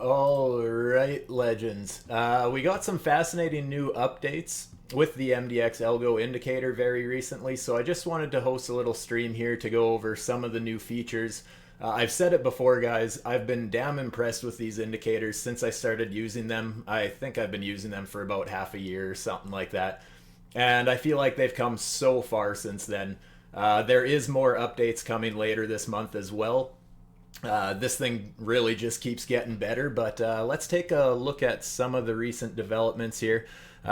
All right, legends. We got some fascinating new updates with the MDX Algo indicator very recently, so I just wanted to host a little stream here to go over some of the new features. I've said it before, guys. I've been damn impressed with these indicators since I started using them. I think I've been using them for about half a year or something like that. And I feel like they've come so far since then. There is more updates coming later this month as well. This thing really just keeps getting better, but let's take a look at some of the recent developments here.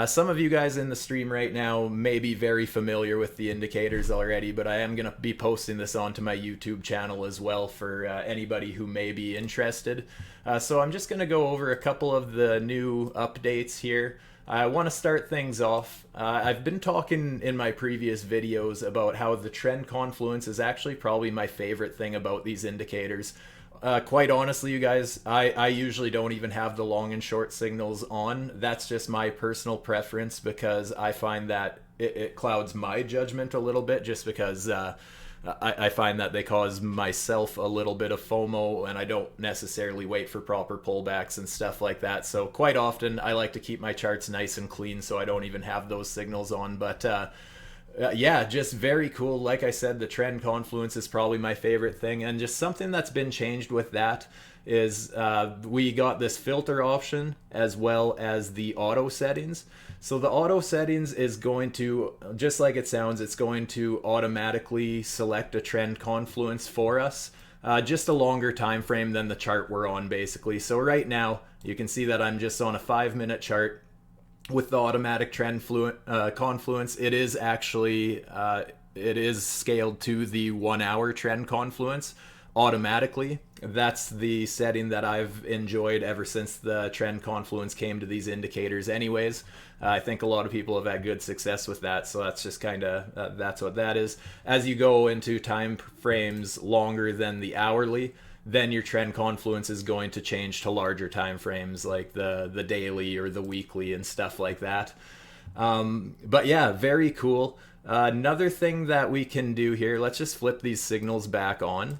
Some of you guys in the stream right now may be very familiar with the indicators already, but I am going to be posting this onto my YouTube channel as well for anybody who may be interested. So I'm just going to go over a couple of the new updates here. I want to start things off. I've been talking in my previous videos about how the trend confluence is actually probably my favorite thing about these indicators. Quite honestly, you guys, I usually don't even have the long and short signals on. That's just my personal preference because I find that it clouds my judgment a little bit just because I find that they cause myself a little bit of FOMO and I don't necessarily wait for proper pullbacks and stuff like that. So quite often I like to keep my charts nice and clean so I don't even have those signals on. But yeah, just very cool. Like I said, the trend confluence is probably my favorite thing. And just something that's been changed with that is we got this filter option as well as the auto settings. So the auto settings is going to, just like it sounds, it's going to automatically select a trend confluence for us. Just a longer time frame than the chart we're on, basically. So right now, you can see that I'm just on a 5-minute chart with the automatic trend confluence. It is actually, it is scaled to the 1-hour trend confluence automatically. That's the setting that I've enjoyed ever since the trend confluence came to these indicators anyways. I think a lot of people have had good success with that, so that's just kind of that's what that is. As you go into time frames longer than the hourly, then your trend confluence is going to change to larger time frames like the daily or the weekly and stuff like that. But yeah, very cool. Another thing that we can do here, let's just flip these signals back on.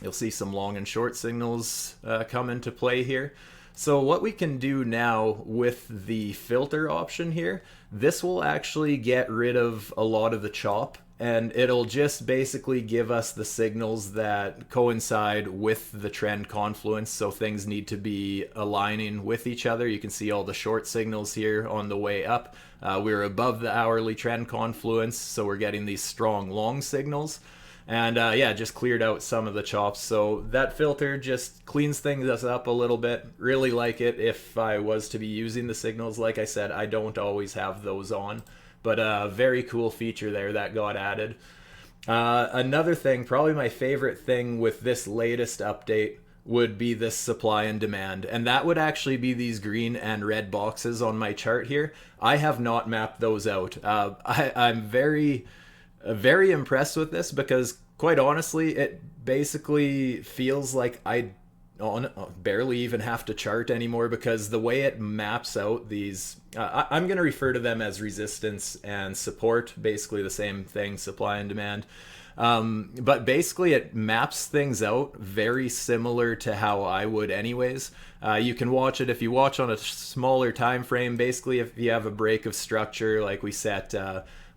You'll see some long and short signals come into play here. So what we can do now with the filter option here, this will actually get rid of a lot of the chop and it'll just basically give us the signals that coincide with the trend confluence. So things need to be aligning with each other. You can see all the short signals here on the way up. We're above the hourly trend confluence, so we're getting these strong long signals. And yeah, just cleared out some of the chops. So that filter just cleans things up a little bit. Really like it if I was to be using the signals. Like I said, I don't always have those on. But a very cool feature there that got added. Another thing, probably my favorite thing with this latest update would be this supply and demand. And that would actually be these green and red boxes on my chart here. I have not mapped those out. I'm very impressed with this because quite honestly it basically feels like I barely even have to chart anymore because the way it maps out these I'm going to refer to them as resistance and support, basically the same thing, supply and demand. But basically it maps things out very similar to how I would anyways. You can watch it if you watch on a smaller time frame. Basically if you have a break of structure like we set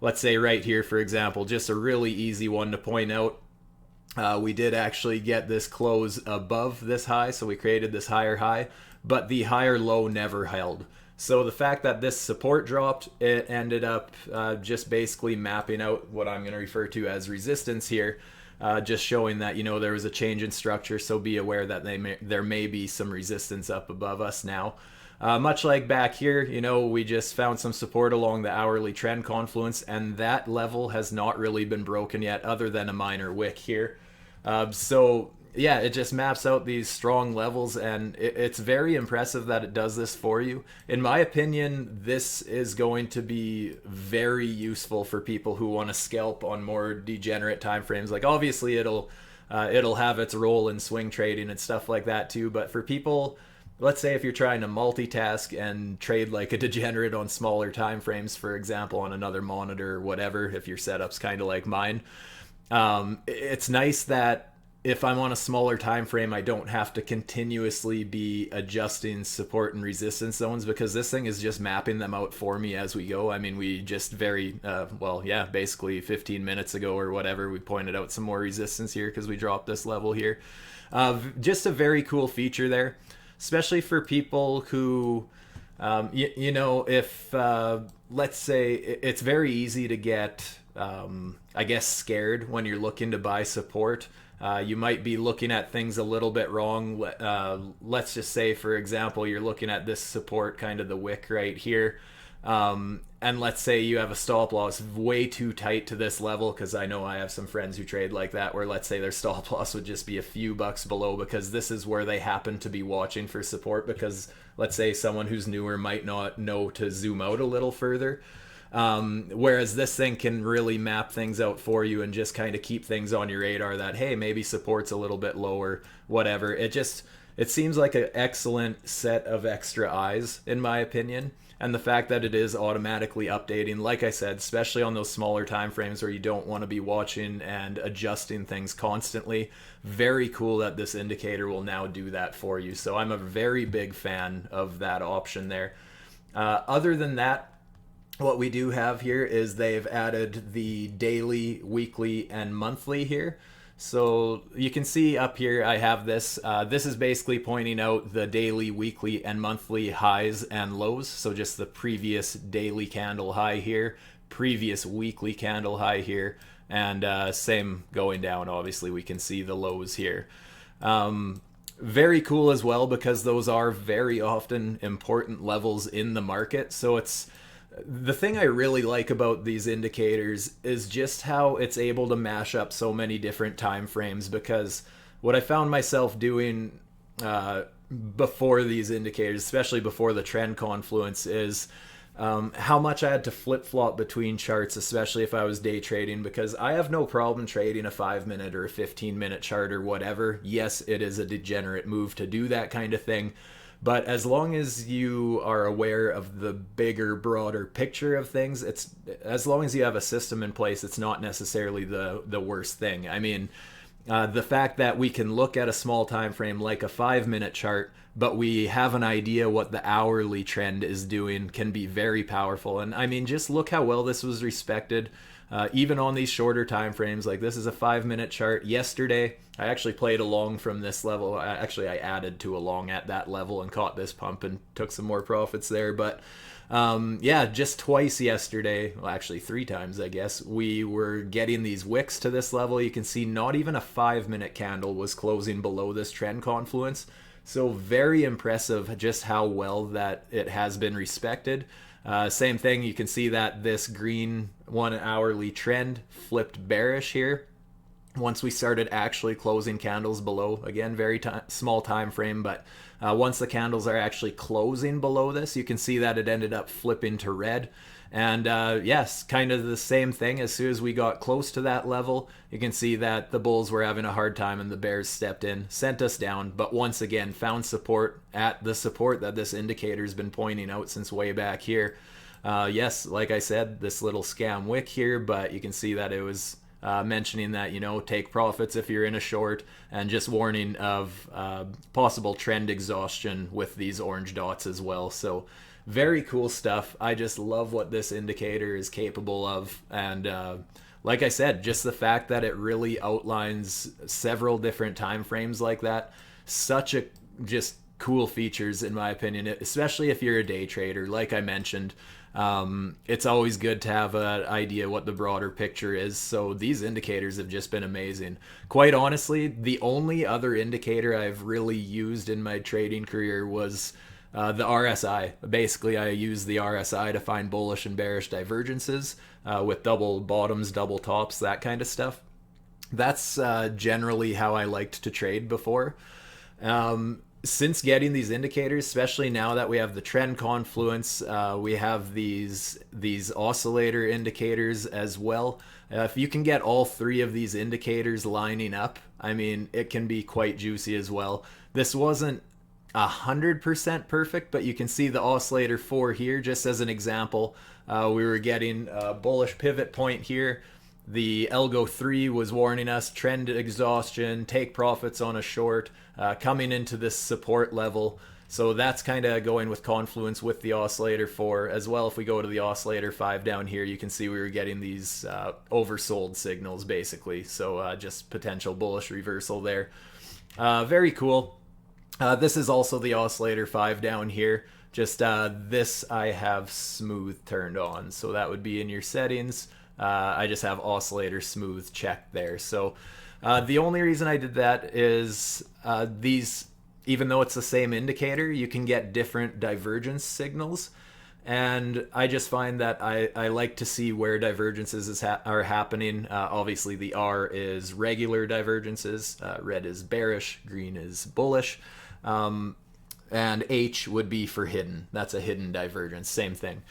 let's say right here, for example, just a really easy one to point out. We did actually get this close above this high, so we created this higher high, but the higher low never held. So the fact that this support dropped, it ended up just basically mapping out what I'm going to refer to as resistance here, just showing that, you know, there was a change in structure, so be aware that there may be some resistance up above us now. Much like back here, you know, we just found some support along the hourly trend confluence, and that level has not really been broken yet other than a minor wick here. So yeah, it just maps out these strong levels, and it's very impressive that it does this for you. In my opinion, this is going to be very useful for people who want to scalp on more degenerate time frames. Like obviously it'll have its role in swing trading and stuff like that too, but for people, let's say if you're trying to multitask and trade like a degenerate on smaller time frames, for example, on another monitor or whatever, if your setup's kind of like mine, it's nice that if I'm on a smaller time frame, I don't have to continuously be adjusting support and resistance zones, because this thing is just mapping them out for me as we go. I mean, we just basically 15 minutes ago or whatever, we pointed out some more resistance here because we dropped this level here. Just a very cool feature there, especially for people who, if let's say it's very easy to get, I guess, scared when you're looking to buy support. You might be looking at things a little bit wrong. Let's just say, for example, you're looking at this support, kind of the wick right here. And let's say you have a stop loss way too tight to this level, because I know I have some friends who trade like that, where let's say their stop loss would just be a few bucks below, because this is where they happen to be watching for support, because let's say someone who's newer might not know to zoom out a little further. Whereas this thing can really map things out for you and just kind of keep things on your radar that, hey, maybe support's a little bit lower, whatever. It seems like an excellent set of extra eyes, in my opinion. And the fact that it is automatically updating, like I said, especially on those smaller time frames where you don't want to be watching and adjusting things constantly, very cool that this indicator will now do that for you. So I'm a very big fan of that option there. Other than that, what we do have here is they've added the daily, weekly, and monthly here. So you can see up here I have this. This is basically pointing out the daily, weekly, and monthly highs and lows. So just the previous daily candle high here, previous weekly candle high here, and same going down. Obviously we can see the lows here. Very cool as well, because those are very often important levels in the market. So the thing I really like about these indicators is just how it's able to mash up so many different time frames, because what I found myself doing before these indicators, especially before the trend confluence, is how much I had to flip-flop between charts, especially if I was day trading, because I have no problem trading a 5-minute or a 15-minute chart or whatever. Yes, it is a degenerate move to do that kind of thing. But as long as you are aware of the bigger, broader picture of things, as long as you have a system in place, it's not necessarily the worst thing. I mean, the fact that we can look at a small time frame like a 5-minute chart, but we have an idea what the hourly trend is doing, can be very powerful. And I mean, just look how well this was respected. Even on these shorter time frames, like this is a 5-minute chart. Yesterday, I actually played a long from this level. I added to a long at that level and caught this pump and took some more profits there. But just twice yesterday, well, actually 3 times, I guess, we were getting these wicks to this level. You can see not even a 5-minute candle was closing below this trend confluence. So very impressive just how well that it has been respected. Same thing, you can see that this green 1 hourly trend flipped bearish here once we started actually closing candles below. Again, very small time frame, but once the candles are actually closing below this, you can see that it ended up flipping to red. And yes, kind of the same thing. As soon as we got close to that level, you can see that the bulls were having a hard time and the bears stepped in, sent us down, but once again found support at the support that this indicator's been pointing out since way back here. Yes, like I said, this little scam wick here, but you can see that it was mentioning that, take profits if you're in a short, and just warning of possible trend exhaustion with these orange dots as well. So very cool stuff. I just love what this indicator is capable of. And like I said, just the fact that it really outlines several different time frames like that, such a just cool features in my opinion, especially if you're a day trader. Like I mentioned, it's always good to have an idea what the broader picture is. So these indicators have just been amazing. Quite honestly, the only other indicator I've really used in my trading career was the RSI. Basically, I use the RSI to find bullish and bearish divergences with double bottoms, double tops, that kind of stuff. That's generally how I liked to trade before. Since getting these indicators, especially now that we have the trend confluence, we have these oscillator indicators as well. If you can get all 3 of these indicators lining up, I mean, it can be quite juicy as well. This wasn't 100% perfect, but you can see the oscillator 4 here, just as an example. We were getting a bullish pivot point here, The Algo 3 was warning us trend exhaustion, take profits on a short, coming into this support level. So that's kind of going with confluence with the oscillator 4 as well. If we go to the oscillator 5 down here, you can see we were getting these oversold signals basically. So just potential bullish reversal there. Very cool. This is also the oscillator 5 down here. Just this I have smooth turned on. So that would be in your settings. I just have oscillator smooth checked there. So the only reason I did that is these, even though it's the same indicator, you can get different divergence signals. And I just find that I like to see where divergences are happening. Obviously, the R is regular divergences. Red is bearish. Green is bullish. And H would be for hidden. That's a hidden divergence. Same thing.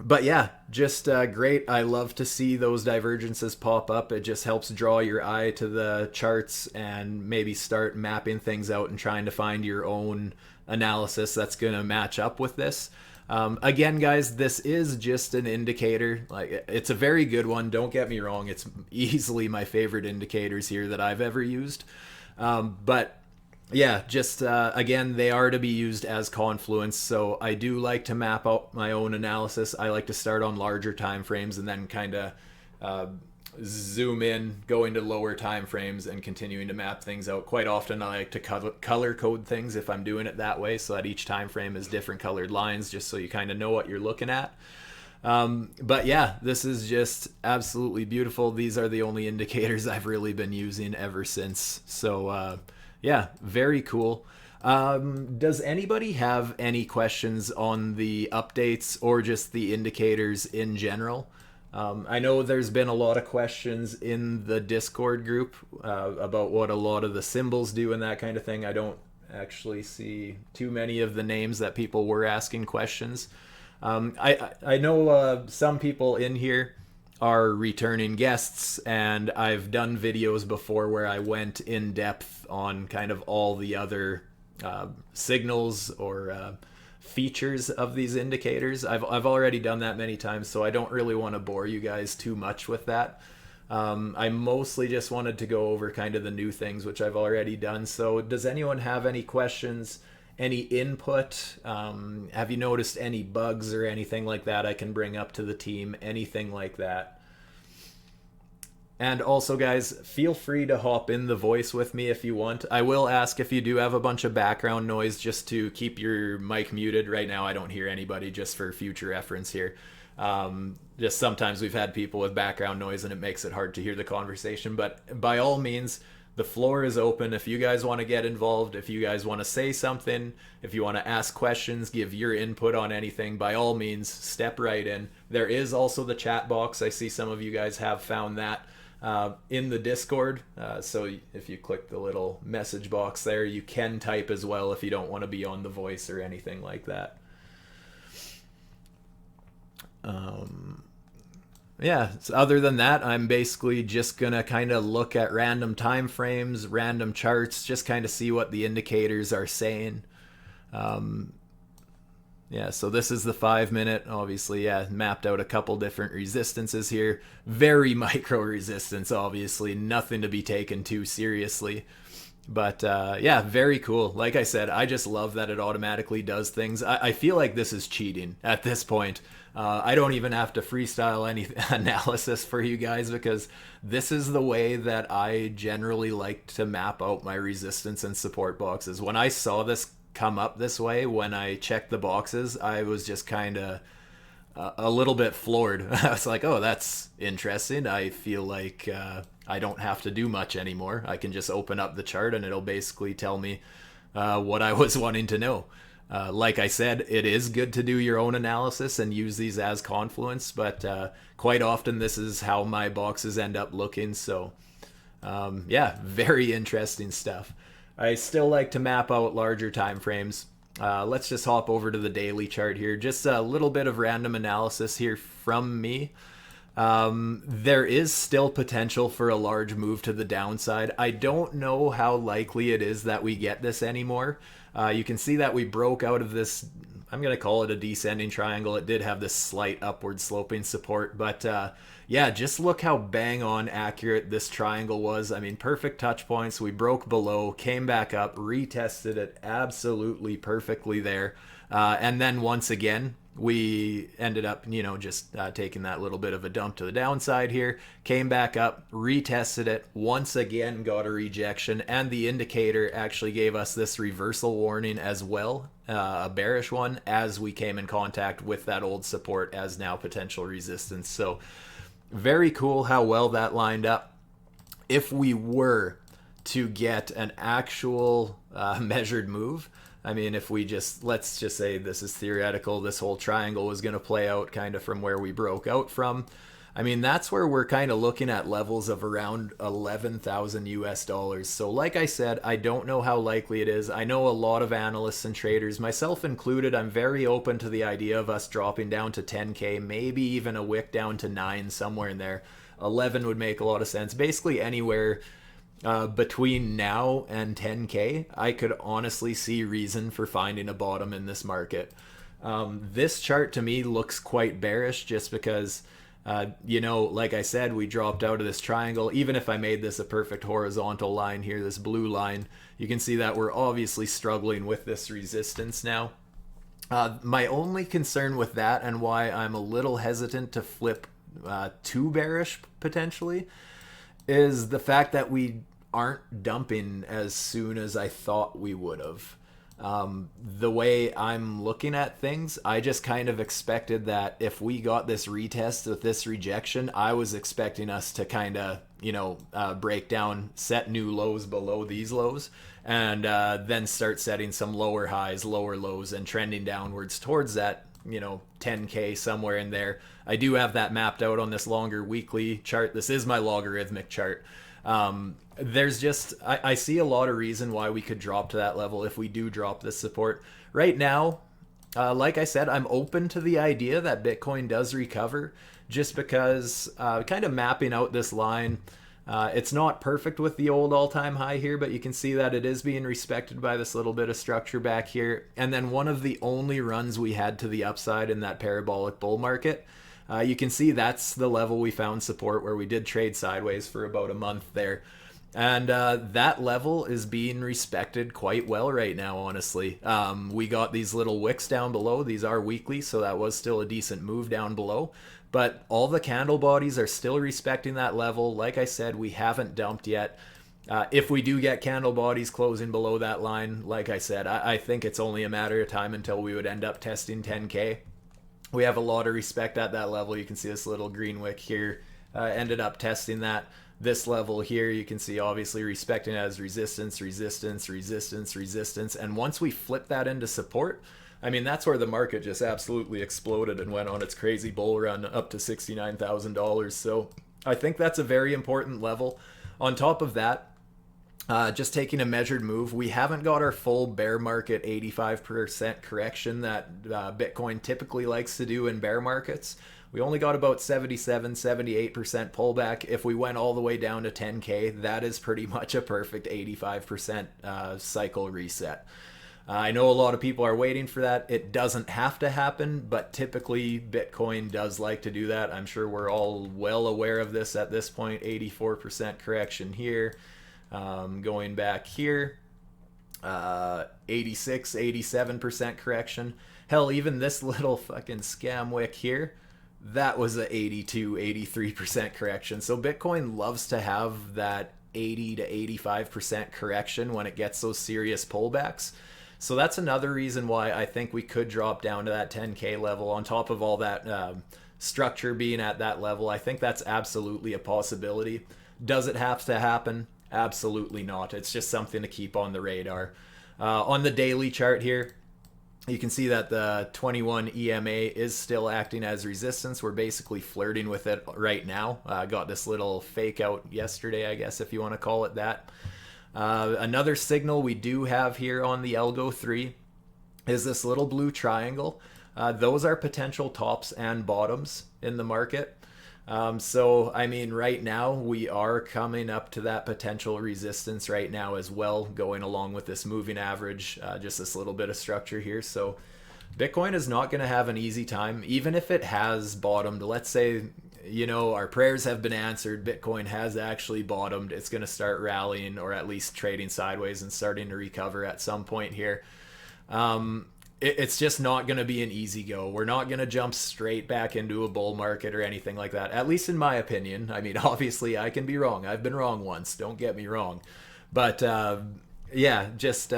But yeah, just great. I love to see those divergences pop up. It just helps draw your eye to the charts and maybe start mapping things out and trying to find your own analysis that's going to match up with this. Again, guys, this is just an indicator. Like, it's a very good one. Don't get me wrong. It's easily my favorite indicators here that I've ever used. But yeah, just again, they are to be used as confluence. So I do like to map out my own analysis. I like to start on larger time frames and then kind of zoom in, go into lower time frames and continuing to map things out. Quite often I like to color code things if I'm doing it that way, so that each time frame is different colored lines, just so you kind of know what you're looking at. But yeah, this is just absolutely beautiful. These are the only indicators I've really been using ever since. So yeah, very cool. Does anybody have any questions on the updates or just the indicators in general? I know there's been a lot of questions in the Discord group about what a lot of the symbols do and that kind of thing. I don't actually see too many of the names that people were asking questions. I know some people in here are returning guests, and I've done videos before where I went in depth on kind of all the other signals or features of these indicators. I've already done that many times, so I don't really want to bore you guys too much with that. I mostly just wanted to go over kind of the new things, which I've already done. So does anyone have any questions, any input? Have you noticed any bugs or anything like that I can bring up to the team? Anything like that? And also, guys, feel free to hop in the voice with me if you want. I will ask if you do have a bunch of background noise just to keep your mic muted. Right now, I don't hear anybody, just for future reference here. Just sometimes we've had people with background noise and it makes it hard to hear the conversation. But by all means, the floor is open. If you guys want to get involved, if you guys want to say something, if you want to ask questions, give your input on anything, by all means, step right in. There is also the chat box. I see some of you guys have found that in the Discord. So if you click the little message box there, you can type as well if you don't want to be on the voice or anything like that. Yeah, so other than that, I'm basically just gonna kind of look at random time frames, random charts, just kind of see what the indicators are saying. Yeah, so this is the 5 minute, obviously, yeah, mapped out a couple different resistances here. Very micro resistance, obviously, nothing to be taken too seriously. But yeah, very cool. Like I said, I just love that it automatically does things. I feel like this is cheating at this point. I don't even have to freestyle any analysis for you guys, because this is the way that I generally like to map out my resistance and support boxes. When I saw this come up this way, when I checked the boxes, I was just kind of a little bit floored. I was like, oh, that's interesting. I feel like I don't have to do much anymore. I can just open up the chart and it'll basically tell me what I was wanting to know. Like I said, it is good to do your own analysis and use these as confluence, but quite often this is how my boxes end up looking. So yeah, very interesting stuff. I still like to map out larger time frames. Let's just hop over to the daily chart here. Just a little bit of random analysis here from me. There is still potential for a large move to the downside. I don't know how likely it is that we get this anymore. You can see that we broke out of this I'm going to call it a descending triangle. It did have this slight upward sloping support, but yeah, just look how bang on accurate this triangle was. I mean, perfect touch points. We broke below, came back up, retested it absolutely perfectly there. And then once again, we ended up, just taking that little bit of a dump to the downside here, came back up, retested it, once again got a rejection, and the indicator actually gave us this reversal warning as well, a bearish one, as we came in contact with that old support as now potential resistance. So very cool how well that lined up. If we were to get an actual measured move, I mean, if we let's just say this is theoretical, this whole triangle was going to play out kind of from where we broke out from. I mean, that's where we're kind of looking at levels of around 11,000 US dollars. So like I said, I don't know how likely it is. I know a lot of analysts and traders, myself included, I'm very open to the idea of us dropping down to 10K, maybe even a wick down to 9, somewhere in there. 11 would make a lot of sense. Basically anywhere between now and 10K, I could honestly see reason for finding a bottom in this market. This chart to me looks quite bearish just because, like I said, we dropped out of this triangle. Even if I made this a perfect horizontal line here, this blue line, you can see that we're obviously struggling with this resistance now. My only concern with that, and why I'm a little hesitant to flip too bearish potentially, is the fact that we aren't dumping as soon as I thought we would have. The way I'm looking at things, I just kind of expected that if we got this retest with this rejection, I was expecting us to kind of, break down, set new lows below these lows, and then start setting some lower highs, lower lows, and trending downwards towards that, 10K, somewhere in there. I do have that mapped out on this longer weekly chart. This is my logarithmic chart. There's just, I see a lot of reason why we could drop to that level if we do drop this support. Right now, like I said, I'm open to the idea that Bitcoin does recover, just because kind of mapping out this line, it's not perfect with the old all-time high here, but you can see that it is being respected by this little bit of structure back here. And then one of the only runs we had to the upside in that parabolic bull market, you can see that's the level we found support, where we did trade sideways for about a month there. And that level is being respected quite well right now, honestly. We got these little wicks down below. These are weekly, so that was still a decent move down below. But all the candle bodies are still respecting that level. Like I said, we haven't dumped yet. If we do get candle bodies closing below that line, like I said, I think it's only a matter of time until we would end up testing 10K. We have a lot of respect at that level. You can see this little green wick here ended up testing that. This level here, you can see obviously respecting it as resistance, resistance, resistance, resistance. And once we flip that into support, I mean, that's where the market just absolutely exploded and went on its crazy bull run up to $69,000. So I think that's a very important level. On top of that, just taking a measured move, we haven't got our full bear market 85% correction that Bitcoin typically likes to do in bear markets. We only got about 77, 78% pullback. If we went all the way down to 10K, that is pretty much a perfect 85% cycle reset. I know a lot of people are waiting for that. It doesn't have to happen, but typically Bitcoin does like to do that. I'm sure we're all well aware of this at this point. 84% correction here. Going back here, 86, 87% correction. Hell, even this little fucking scam wick here, that was a 82, 83% correction. So Bitcoin loves to have that 80 to 85% correction when it gets those serious pullbacks. So that's another reason why I think we could drop down to that 10K level on top of all that structure being at that level. I think that's absolutely a possibility. Does it have to happen? Absolutely not. It's just something to keep on the radar. On the daily chart here, you can see that the 21 EMA is still acting as resistance. We're basically flirting with it right now. Got this little fake out yesterday, I guess, if you want to call it that. Another signal we do have here on the Algo 3 is this little blue triangle. Those are potential tops and bottoms in the market. So, I mean, right now we are coming up to that potential resistance right now as well, going along with this moving average, just this little bit of structure here. So Bitcoin is not going to have an easy time, even if it has bottomed. Let's say, our prayers have been answered. Bitcoin has actually bottomed. It's going to start rallying, or at least trading sideways and starting to recover at some point here. It's just not going to be an easy go. We're not going to jump straight back into a bull market or anything like that, at least in my opinion. I mean, obviously, I can be wrong. I've been wrong once. Don't get me wrong. But yeah, just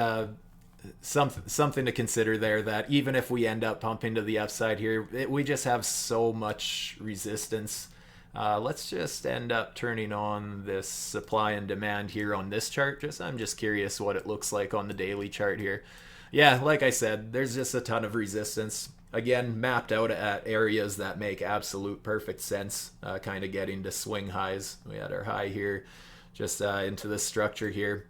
something to consider there, that even if we end up pumping to the upside here, we just have so much resistance. Let's just end up turning on this supply and demand here on this chart. I'm just curious what it looks like on the daily chart here. Yeah, like I said, there's just a ton of resistance. Again, mapped out at areas that make absolute perfect sense, kind of getting to swing highs. We had our high here, just into this structure here.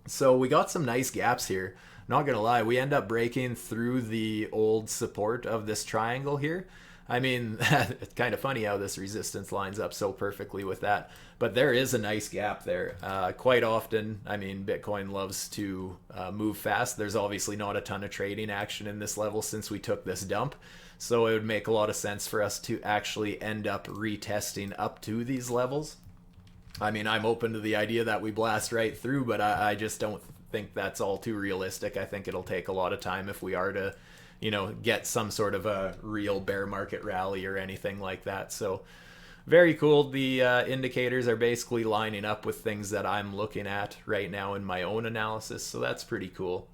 So we got some nice gaps here. Not gonna lie, we end up breaking through the old support of this triangle here. I mean, it's kind of funny how this resistance lines up so perfectly with that. But there is a nice gap there. Quite often, I mean, Bitcoin loves to move fast. There's obviously not a ton of trading action in this level since we took this dump. So it would make a lot of sense for us to actually end up retesting up to these levels. I mean, I'm open to the idea that we blast right through, but I just don't think that's all too realistic. I think it'll take a lot of time if we are to get some sort of a real bear market rally or anything like that. So very cool. The indicators are basically lining up with things that I'm looking at right now in my own analysis. So that's pretty cool.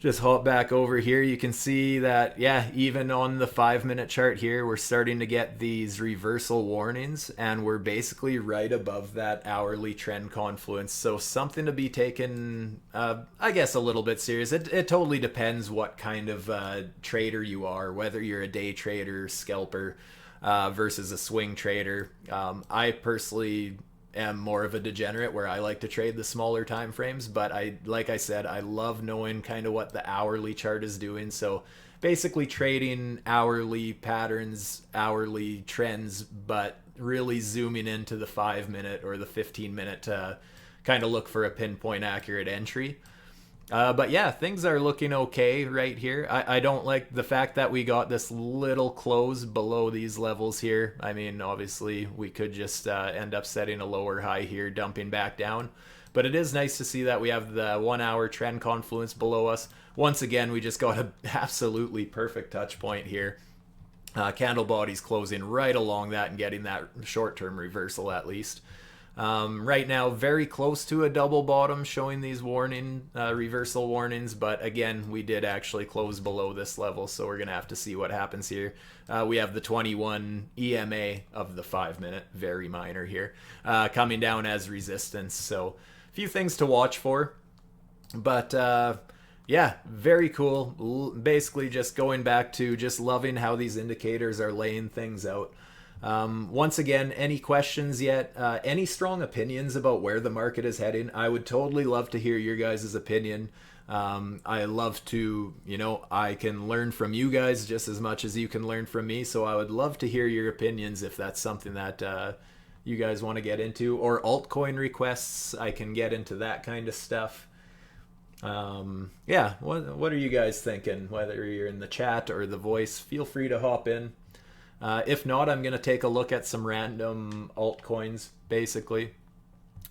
Just hop back over here. You can see that, yeah, even on the 5-minute chart here, we're starting to get these reversal warnings, and we're basically right above that hourly trend confluence. So something to be taken, I guess, a little bit serious. It totally depends what kind of trader you are, whether you're a day trader, scalper, versus a swing trader. I personally am more of a degenerate where I like to trade the smaller time frames, but like I said, I love knowing kind of what the hourly chart is doing. So basically trading hourly patterns, hourly trends, but really zooming into the 5-minute or the 15-minute to kind of look for a pinpoint accurate entry. But yeah, things are looking okay right here. I don't like the fact that we got this little close below these levels here. I mean, obviously, we could just end up setting a lower high here, dumping back down. But it is nice to see that we have the 1-hour trend confluence below us. Once again, we just got an absolutely perfect touch point here. Candle body's closing right along that and getting that short-term reversal at least. Right now, very close to a double bottom, showing these reversal warnings, but again, we did actually close below this level, so we're going to have to see what happens here. We have the 21 EMA of the 5-minute, very minor here, coming down as resistance, so a few things to watch for, but yeah, very cool. Basically just going back to just loving how these indicators are laying things out. Once again, any questions yet? Any strong opinions about where the market is heading? I would totally love to hear your guys' opinion. I love to, I can learn from you guys just as much as you can learn from me. So I would love to hear your opinions if that's something that you guys want to get into. Or altcoin requests, I can get into that kind of stuff. Yeah, what are you guys thinking? Whether you're in the chat or the voice, feel free to hop in. If not, I'm going to take a look at some random altcoins, basically.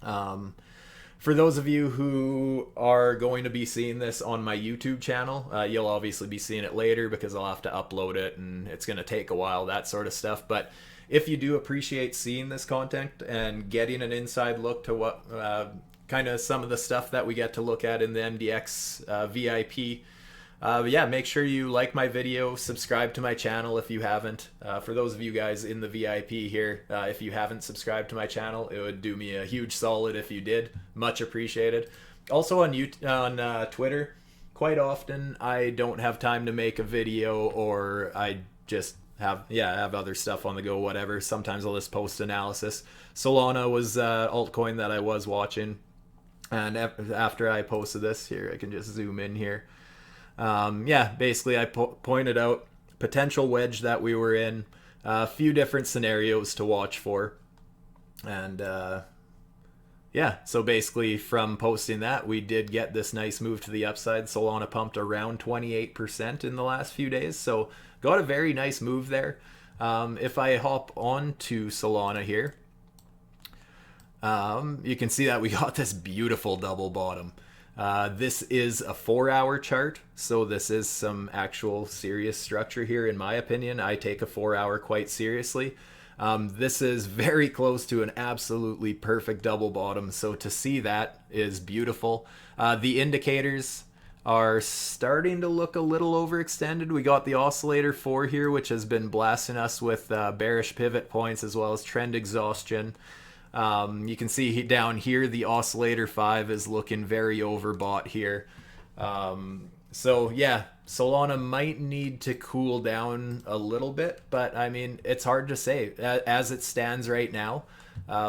For those of you who are going to be seeing this on my YouTube channel, you'll obviously be seeing it later because I'll have to upload it and it's going to take a while, that sort of stuff. But if you do appreciate seeing this content and getting an inside look to what kind of some of the stuff that we get to look at in the MDX VIP, yeah, make sure you like my video, subscribe to my channel if you haven't. For those of you guys in the VIP here, if you haven't subscribed to my channel, it would do me a huge solid if you did. Much appreciated. Also on Twitter, quite often I don't have time to make a video, or I just have other stuff on the go, whatever. Sometimes I'll just post analysis. Solana was altcoin that I was watching, and after I posted this, here I can just zoom in here. Yeah, basically I pointed out potential wedge that we were in, a few different scenarios to watch for, and Yeah, so basically from posting that, we did get this nice move to the upside. Solana pumped around 28% in the last few days, so got a very nice move there. If I hop on to Solana here, you can see that we got this beautiful double bottom. This is a 4-hour chart, so this is some actual serious structure here, in my opinion. I take a 4-hour quite seriously. This is very close to an absolutely perfect double bottom, so to see that is beautiful. The indicators are starting to look a little overextended. We got the oscillator 4 here, which has been blasting us with bearish pivot points as well as trend exhaustion. You can see down here the oscillator 5 is looking very overbought here. So yeah, Solana might need to cool down a little bit, but I mean, it's hard to say. As it stands right now,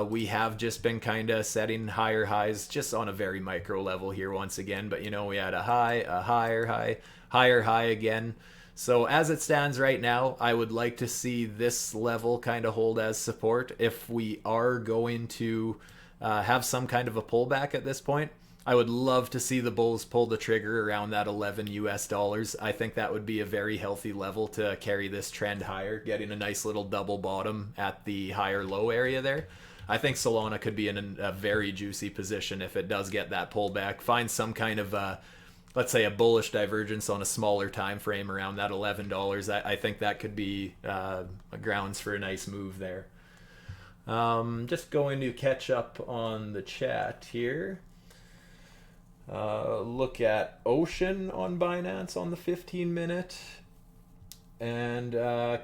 we have just been kind of setting higher highs just on a very micro level here once again. But you know, we had a high, a higher high again. So as it stands right now, I would like to see this level kind of hold as support. If we are going to have some kind of a pullback at this point, I would love to see the bulls pull the trigger around that 11 US dollars. I think that would be a very healthy level to carry this trend higher, getting a nice little double bottom at the higher low area there. I think Solana could be in a very juicy position if it does get that pullback, find some kind of let's say a bullish divergence on a smaller time frame around that $11. I think that could be grounds for a nice move there. Just going to catch up on the chat here. Look at Ocean on Binance on the 15-minute. And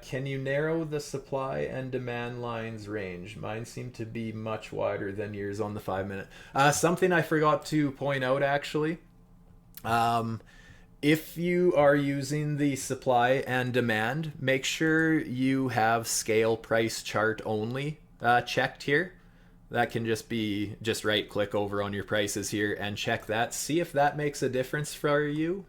can you narrow the supply and demand lines range? Mine seem to be much wider than yours on the 5-minute. Something I forgot to point out actually. If you are using the supply and demand, make sure you have scale price chart only checked here. That can just be, just right click over on your prices here and check that. See if that makes a difference for you.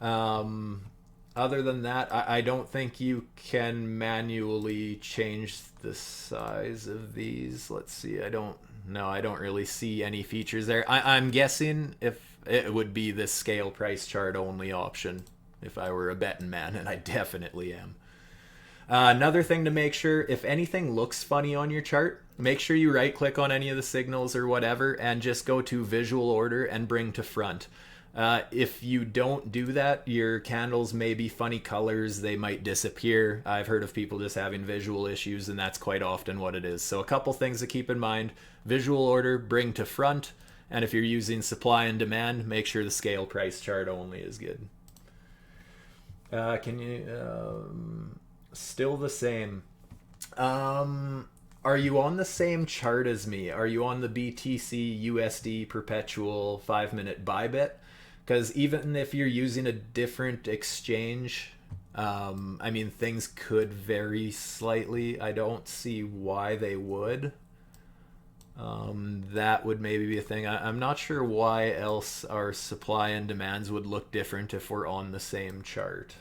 Other than that, I don't think you can manually change the size of these. Let's see, I don't really see any features there. I'm guessing if it would be the scale price chart only option if I were a betting man, and I definitely am. Another thing to make sure, if anything looks funny on your chart, make sure you right click on any of the signals or whatever and just go to visual order and bring to front. If you don't do that, your candles may be funny colors, they might disappear. I've heard of people just having visual issues, and that's quite often what it is. So a couple things to keep in mind: visual order, bring to front, and if you're using supply and demand, make sure the scale price chart only is good. Can you still the same? Are you on the same chart as me? Are you on the BTC USD perpetual 5-minute Bybit? Because even if you're using a different exchange, I mean, things could vary slightly. I don't see why they would. That would maybe be a thing. I'm not sure why else our supply and demands would look different if we're on the same chart.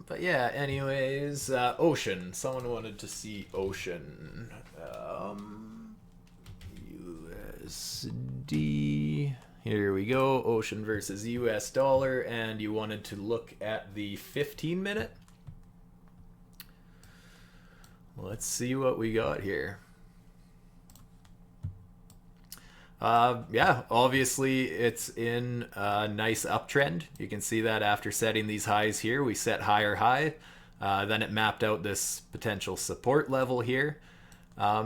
But yeah, anyways, Ocean. Someone wanted to see Ocean. USD. Here we go. Ocean versus US dollar. And you wanted to look at the 15-minute. Let's see what we got here. Yeah, obviously it's in a nice uptrend. You can see that after setting these highs here, we set higher high. Then it mapped out this potential support level here.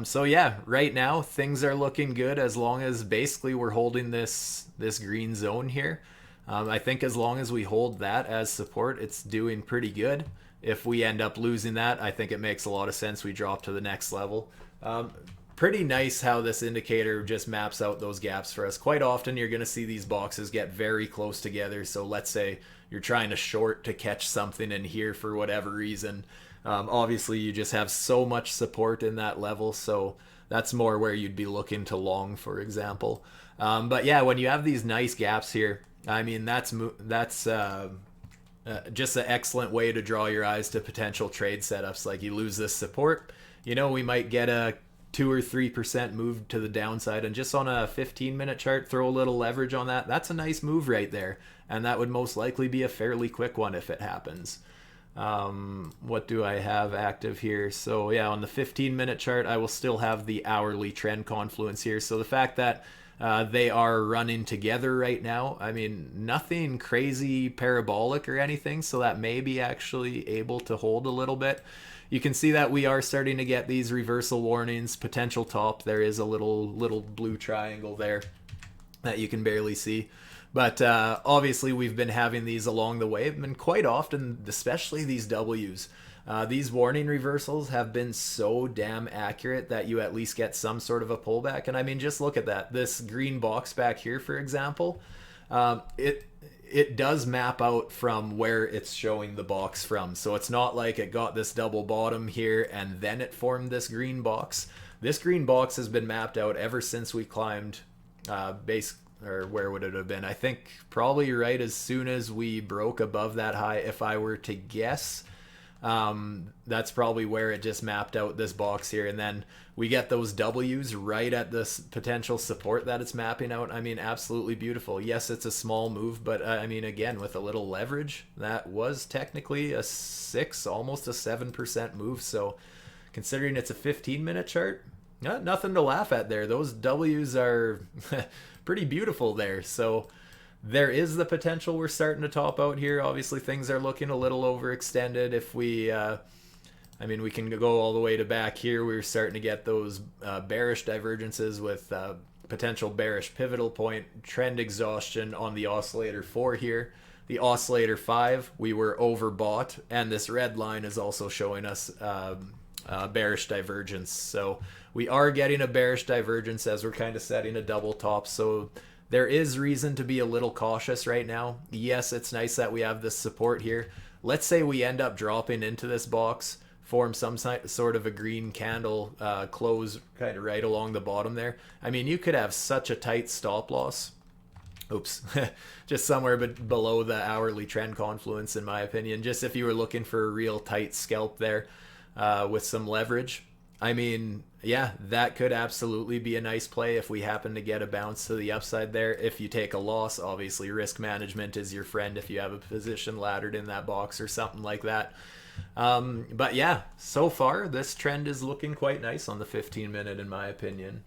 So yeah, right now things are looking good as long as basically we're holding this green zone here. I think as long as we hold that as support, it's doing pretty good. If we end up losing that, I think it makes a lot of sense we drop to the next level. Pretty nice how this indicator just maps out those gaps for us. Quite often you're going to see these boxes get very close together. So let's say you're trying to short to catch something in here for whatever reason. Obviously you just have so much support in that level, so that's more where you'd be looking to long, for example. But yeah, when you have these nice gaps here, I mean, that's just an excellent way to draw your eyes to potential trade setups. Like, you lose this support, we might get a 2 or 3% move to the downside, and just on a 15-minute chart, throw a little leverage on that. That's a nice move right there, and that would most likely be a fairly quick one if it happens. What do I have active here? So yeah, on the 15-minute chart, I will still have the hourly trend confluence here. So the fact that they are running together right now, I mean, nothing crazy parabolic or anything, so that may be actually able to hold a little bit. You can see that we are starting to get these reversal warnings, potential top. There is a little blue triangle there that you can barely see. But obviously we've been having these along the way, and quite often, especially these W's. These warning reversals have been so damn accurate that you at least get some sort of a pullback. And I mean, just look at that. This green box back here, for example, it does map out from where it's showing the box from. So it's not like it got this double bottom here and then it formed this green box. This green box has been mapped out ever since we climbed base, or where would it have been? I think probably right as soon as we broke above that high, if I were to guess. That's probably where it just mapped out this box here, and then we get those W's right at this potential support that it's mapping out. I mean, absolutely beautiful. Yes, it's a small move, but I mean, again, with a little leverage, that was technically a 6, almost a 7% move. So considering it's a 15-minute chart, nothing to laugh at there. Those W's are pretty beautiful there. So there is the potential we're starting to top out here. Obviously, things are looking a little overextended. If we, I mean, we can go all the way to back here. We're starting to get those bearish divergences with potential bearish pivotal point, trend exhaustion on the oscillator 4 here. The oscillator 5, we were overbought, and this red line is also showing us bearish divergence. So we are getting a bearish divergence as we're kind of setting a double top. So there is reason to be a little cautious right now. Yes, it's nice that we have this support here. Let's say we end up dropping into this box, form some sort of a green candle, close kind of right along the bottom there. I mean, you could have such a tight stop loss. Oops, just somewhere below the hourly trend confluence, in my opinion. Just if you were looking for a real tight scalp there with some leverage. I mean, yeah, that could absolutely be a nice play if we happen to get a bounce to the upside there. If you take a loss, obviously risk management is your friend if you have a position laddered in that box or something like that. But yeah, so far this trend is looking quite nice on the 15-minute, in my opinion.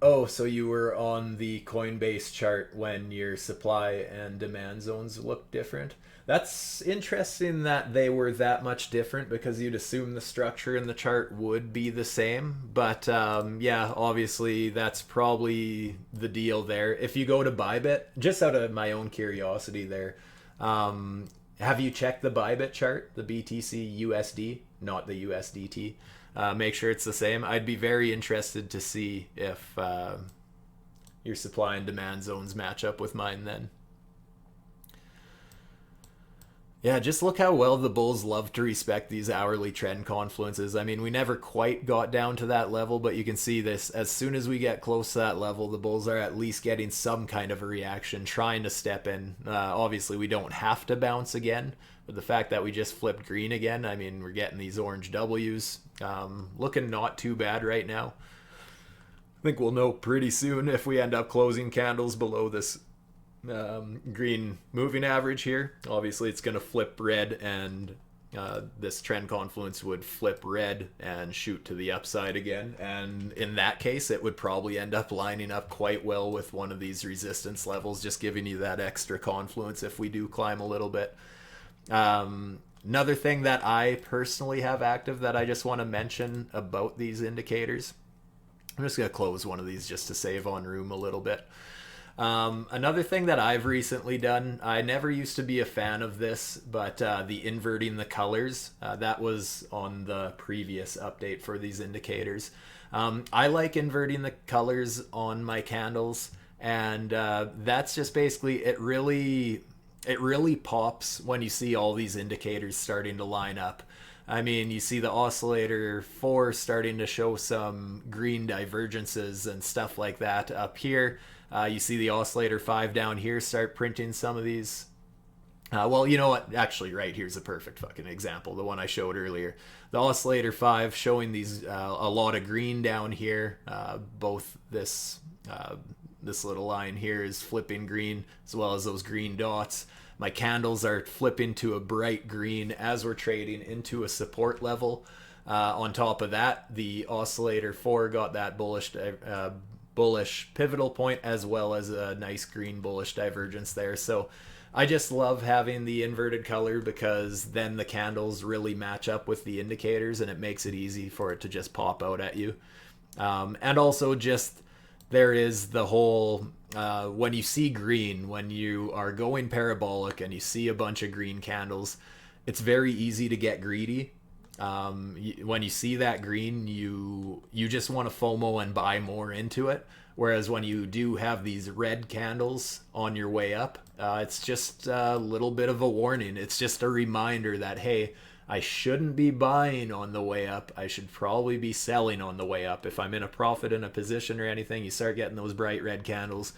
Oh, so you were on the Coinbase chart when your supply and demand zones look different. That's interesting that they were that much different, because you'd assume the structure in the chart would be the same. But yeah, obviously that's probably the deal there. If you go to Bybit, just out of my own curiosity there, have you checked the Bybit chart, the BTC USD, not the USDT? Make sure it's the same. I'd be very interested to see if your supply and demand zones match up with mine then. Yeah, just look how well the bulls love to respect these hourly trend confluences. I mean, we never quite got down to that level, but you can see this. As soon as we get close to that level, the bulls are at least getting some kind of a reaction, trying to step in. Obviously, we don't have to bounce again, but the fact that we just flipped green again, I mean, we're getting these orange W's. Looking not too bad right now. I think we'll know pretty soon if we end up closing candles below this green moving average here. Obviously it's going to flip red, and this trend confluence would flip red and shoot to the upside again, and in that case it would probably end up lining up quite well with one of these resistance levels, just giving you that extra confluence if we do climb a little bit. Another thing that I personally have active that I just want to mention about these indicators, I'm just going to close one of these just to save on room a little bit. Another thing that I've recently done, I never used to be a fan of this, but the inverting the colors, that was on the previous update for these indicators. I like inverting the colors on my candles, and that's just basically, it really pops when you see all these indicators starting to line up. I mean, you see the oscillator 4 starting to show some green divergences and stuff like that up here. You see the oscillator 5 down here start printing some of these. Well, you know what? Actually, right here's a perfect fucking example. The one I showed earlier. The oscillator 5 showing these a lot of green down here. Both this little line here is flipping green, as well as those green dots. My candles are flipping to a bright green as we're trading into a support level. On top of that, the oscillator 4 got that bullish pivotal point, as well as a nice green bullish divergence there. So I just love having the inverted color, because then the candles really match up with the indicators and it makes it easy for it to just pop out at you. And also just there is the whole when you see green, when you are going parabolic and you see a bunch of green candles, it's very easy to get greedy. When you see that green, you just want to FOMO and buy more into it. Whereas when you do have these red candles on your way up, it's just a little bit of a warning. It's just a reminder that, hey, I shouldn't be buying on the way up. I should probably be selling on the way up. If I'm in a profit in a position or anything, you start getting those bright red candles,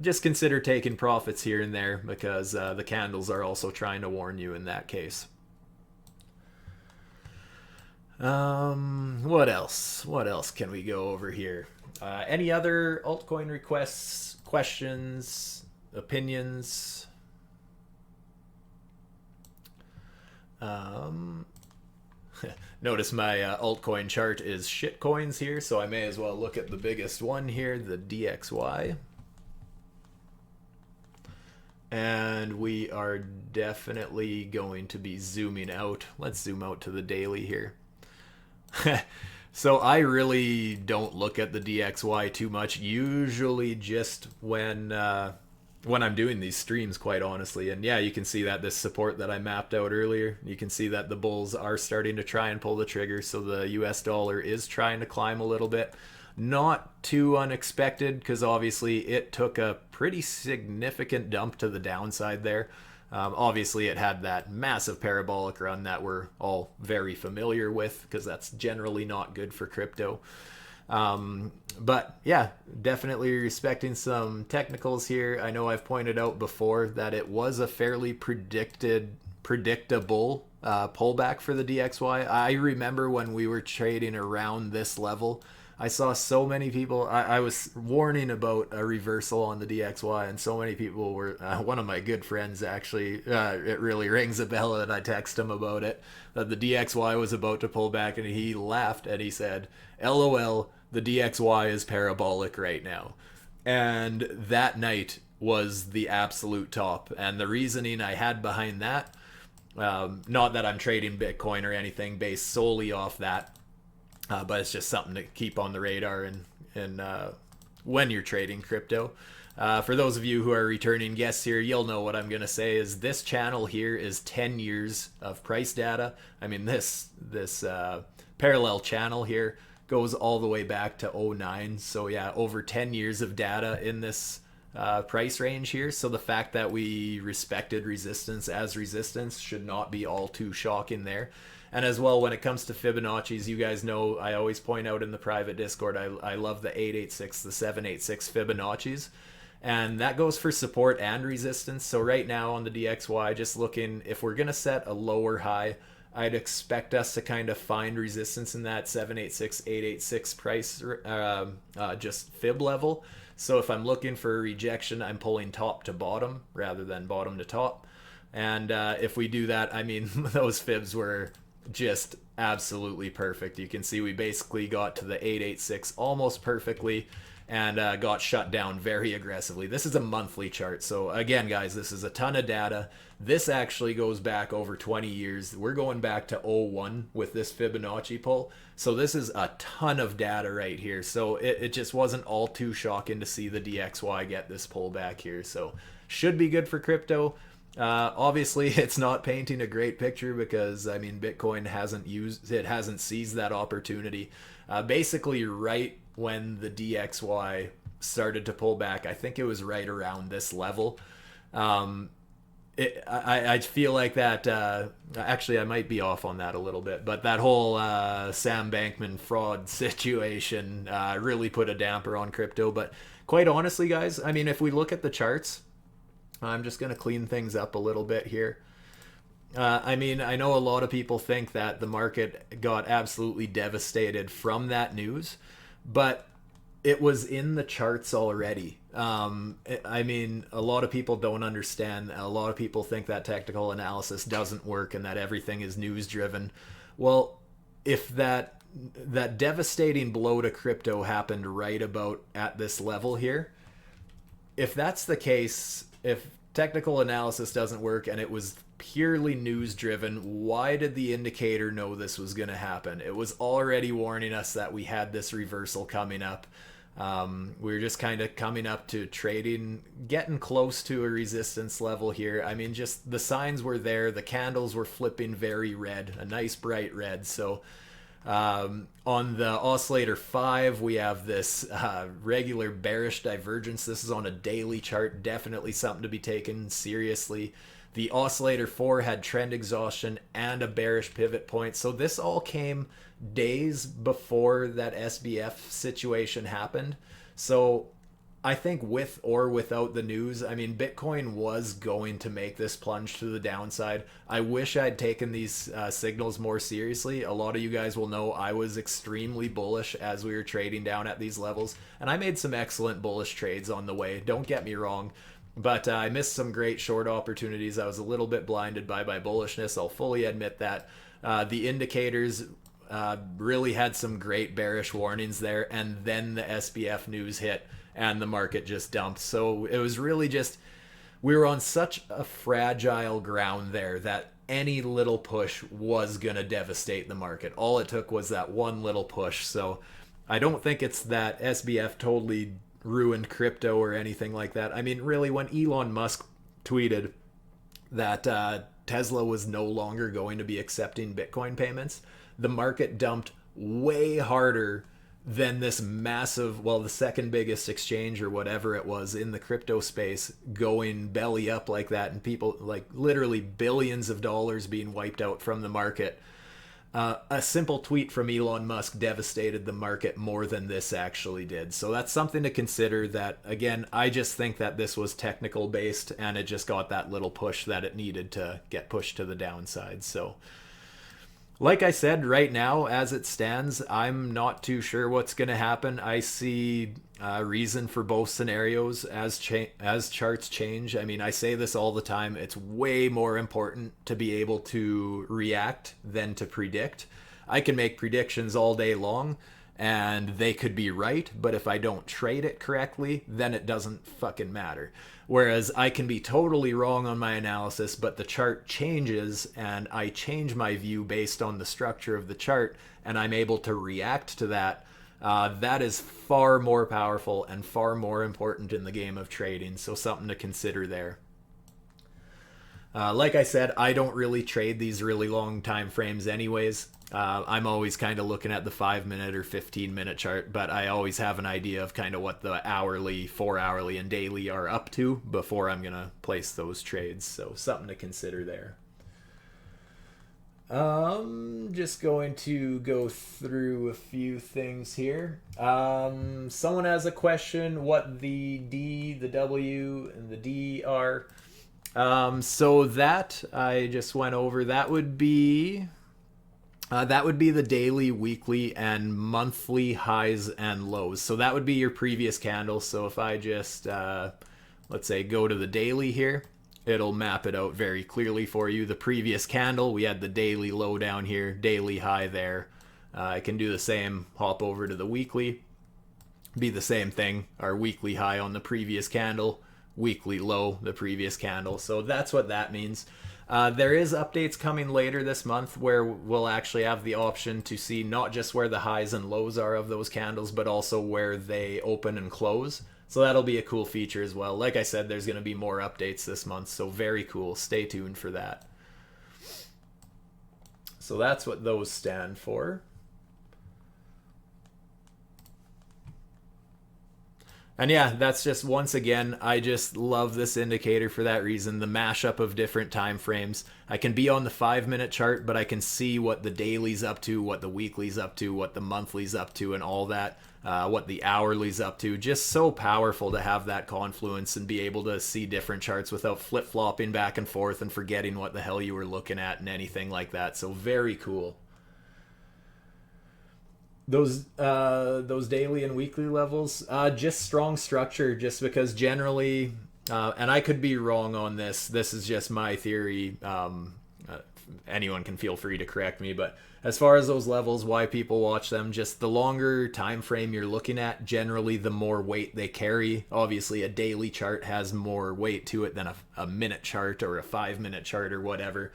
just consider taking profits here and there, because the candles are also trying to warn you in that case. What else? What else can we go over here? Any other altcoin requests, questions, opinions? Notice my altcoin chart is shitcoins here, so I may as well look at the biggest one here, the DXY. And we are definitely going to be zooming out. Let's zoom out to the daily here. So I really don't look at the DXY too much, usually just when I'm doing these streams, quite honestly. And yeah, you can see that this support that I mapped out earlier, you can see that the bulls are starting to try and pull the trigger, so the US dollar is trying to climb a little bit. Not too unexpected, because obviously it took a pretty significant dump to the downside there. Obviously, it had that massive parabolic run that we're all very familiar with, because that's generally not good for crypto. But yeah, definitely respecting some technicals here. I know I've pointed out before that it was a fairly predictable pullback for the DXY. I remember when we were trading around this level, I saw so many people. I was warning about a reversal on the DXY, and so many people were. One of my good friends actually, it really rings a bell, and I text him about it, that the DXY was about to pull back, and he laughed and he said, "LOL, the DXY is parabolic right now." And that night was the absolute top. And the reasoning I had behind that, not that I'm trading Bitcoin or anything based solely off that. But it's just something to keep on the radar and when you're trading crypto. For those of you who are returning guests here, you'll know what I'm going to say is this channel here is 10 years of price data. I mean, this parallel channel here goes all the way back to 09. So yeah, over 10 years of data in this price range here. So the fact that we respected resistance as resistance should not be all too shocking there. And as well, when it comes to Fibonacci's, you guys know I always point out in the private Discord, I love the 886, the 786 Fibonacci's. And that goes for support and resistance. So right now on the DXY, just looking, if we're going to set a lower high, I'd expect us to kind of find resistance in that 786, 886 price, just fib level. So if I'm looking for a rejection, I'm pulling top to bottom rather than bottom to top. And if we do that, I mean, those fibs were just absolutely perfect. You can see we basically got to the 886 almost perfectly and got shut down very aggressively. This is a monthly chart. So again, guys, this is a ton of data. This actually goes back over 20 years. We're going back to 01 with this Fibonacci pull. So this is a ton of data right here. So it just wasn't all too shocking to see the DXY get this pullback here. So should be good for crypto. Obviously it's not painting a great picture because I mean Bitcoin hasn't seized that opportunity. Basically right when the DXY started to pull back, I think it was right around this level. I feel like that. Actually, I might be off on that a little bit, but that whole Sam Bankman fraud situation really put a damper on crypto. But quite honestly, guys, I mean, if we look at the charts, I'm just going to clean things up a little bit here. I mean, I know a lot of people think that the market got absolutely devastated from that news, but it was in the charts already. I mean, a lot of people don't understand. A lot of people think that technical analysis doesn't work and that everything is news driven. Well, if that devastating blow to crypto happened right about at this level here, if that's the case, if technical analysis doesn't work and it was purely news driven, why did the indicator know this was going to happen? It was already warning us that we had this reversal coming up. We were just kind of coming up to trading, getting close to a resistance level here. I mean, just the signs were there. The candles were flipping very red, a nice bright red. So on the oscillator 5, we have this regular bearish divergence. This is on a daily chart, definitely something to be taken seriously. The oscillator 4 had trend exhaustion and a bearish pivot point. So this all came days before that SBF situation happened. So I think with or without the news, I mean, Bitcoin was going to make this plunge to the downside. I wish I'd taken these signals more seriously. A lot of you guys will know I was extremely bullish as we were trading down at these levels, and I made some excellent bullish trades on the way. Don't get me wrong, but I missed some great short opportunities. I was a little bit blinded by my bullishness. I'll fully admit that. The indicators really had some great bearish warnings there, and then the SBF news hit and the market just dumped. So it was really just, we were on such a fragile ground there that any little push was going to devastate the market. All it took was that one little push. So I don't think it's that SBF totally ruined crypto or anything like that. I mean, really, when Elon Musk tweeted that Tesla was no longer going to be accepting Bitcoin payments, the market dumped way harder than this massive, well, the second biggest exchange or whatever it was in the crypto space going belly up like that, and people, like, literally billions of dollars being wiped out from the market. A simple tweet from Elon Musk devastated the market more than this actually did. So that's something to consider. That, again, I just think that this was technical based and it just got that little push that it needed to get pushed to the downside. So like I said, right now, as it stands, I'm not too sure what's going to happen. I see reason for both scenarios as charts change. I mean, I say this all the time. It's way more important to be able to react than to predict. I can make predictions all day long, and they could be right, but if I don't trade it correctly, then it doesn't fucking matter. Whereas I can be totally wrong on my analysis, but the chart changes and I change my view based on the structure of the chart, and I'm able to react to that. That is far more powerful and far more important in the game of trading. So something to consider there. Like I said, I don't really trade these really long time frames anyways. I'm always kind of looking at the 5-minute or 15-minute chart, but I always have an idea of kind of what the hourly, 4-hourly, and daily are up to before I'm going to place those trades. So something to consider there. Just going to go through a few things here. Someone has a question what the D, the W, and the D are. So that I just went over. That would be the daily, weekly, and monthly highs and lows. So that would be your previous candle. So if I just, let's say, go to the daily here, it'll map it out very clearly for you. The previous candle, we had the daily low down here, daily high there. I can do the same, hop over to the weekly, be the same thing. Our weekly high on the previous candle, weekly low the previous candle. So that's what that means. There is updates coming later this month where we'll actually have the option to see not just where the highs and lows are of those candles, but also where they open and close. So that'll be a cool feature as well. Like I said, there's going to be more updates this month, so very cool. Stay tuned for that. So that's what those stand for. And yeah, that's just, once again, I just love this indicator for that reason. The mashup of different time frames. I can be on the 5 minute chart, but I can see what the daily's up to, what the weekly's up to, what the monthly's up to, and all that. What the hourly's up to. Just so powerful to have that confluence and be able to see different charts without flip flopping back and forth and forgetting what the hell you were looking at and anything like that. So very cool. Those daily and weekly levels, just strong structure, just because generally, and I could be wrong on this is just my theory. Anyone can feel free to correct me, but as far as those levels, why people watch them, just the longer time frame you're looking at, generally the more weight they carry. Obviously a daily chart has more weight to it than a minute chart or a 5 minute chart or whatever.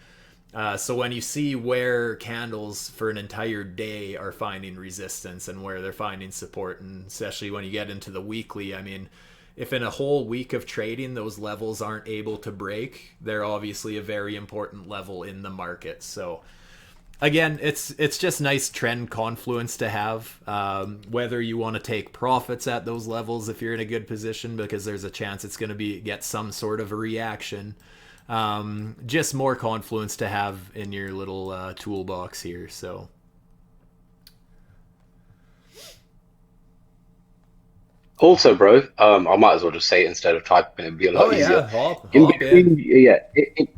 So when you see where candles for an entire day are finding resistance and where they're finding support, and especially when you get into the weekly, I mean, if in a whole week of trading those levels aren't able to break, they're obviously a very important level in the market. So again, it's just nice trend confluence to have, whether you want to take profits at those levels if you're in a good position, because there's a chance it's going to get some sort of a reaction. Just more confluence to have in your little toolbox here. So Also, bro, I might as well just say it instead of typing it. It'd be a oh lot easier. yeah, hop In hop in. between, yeah,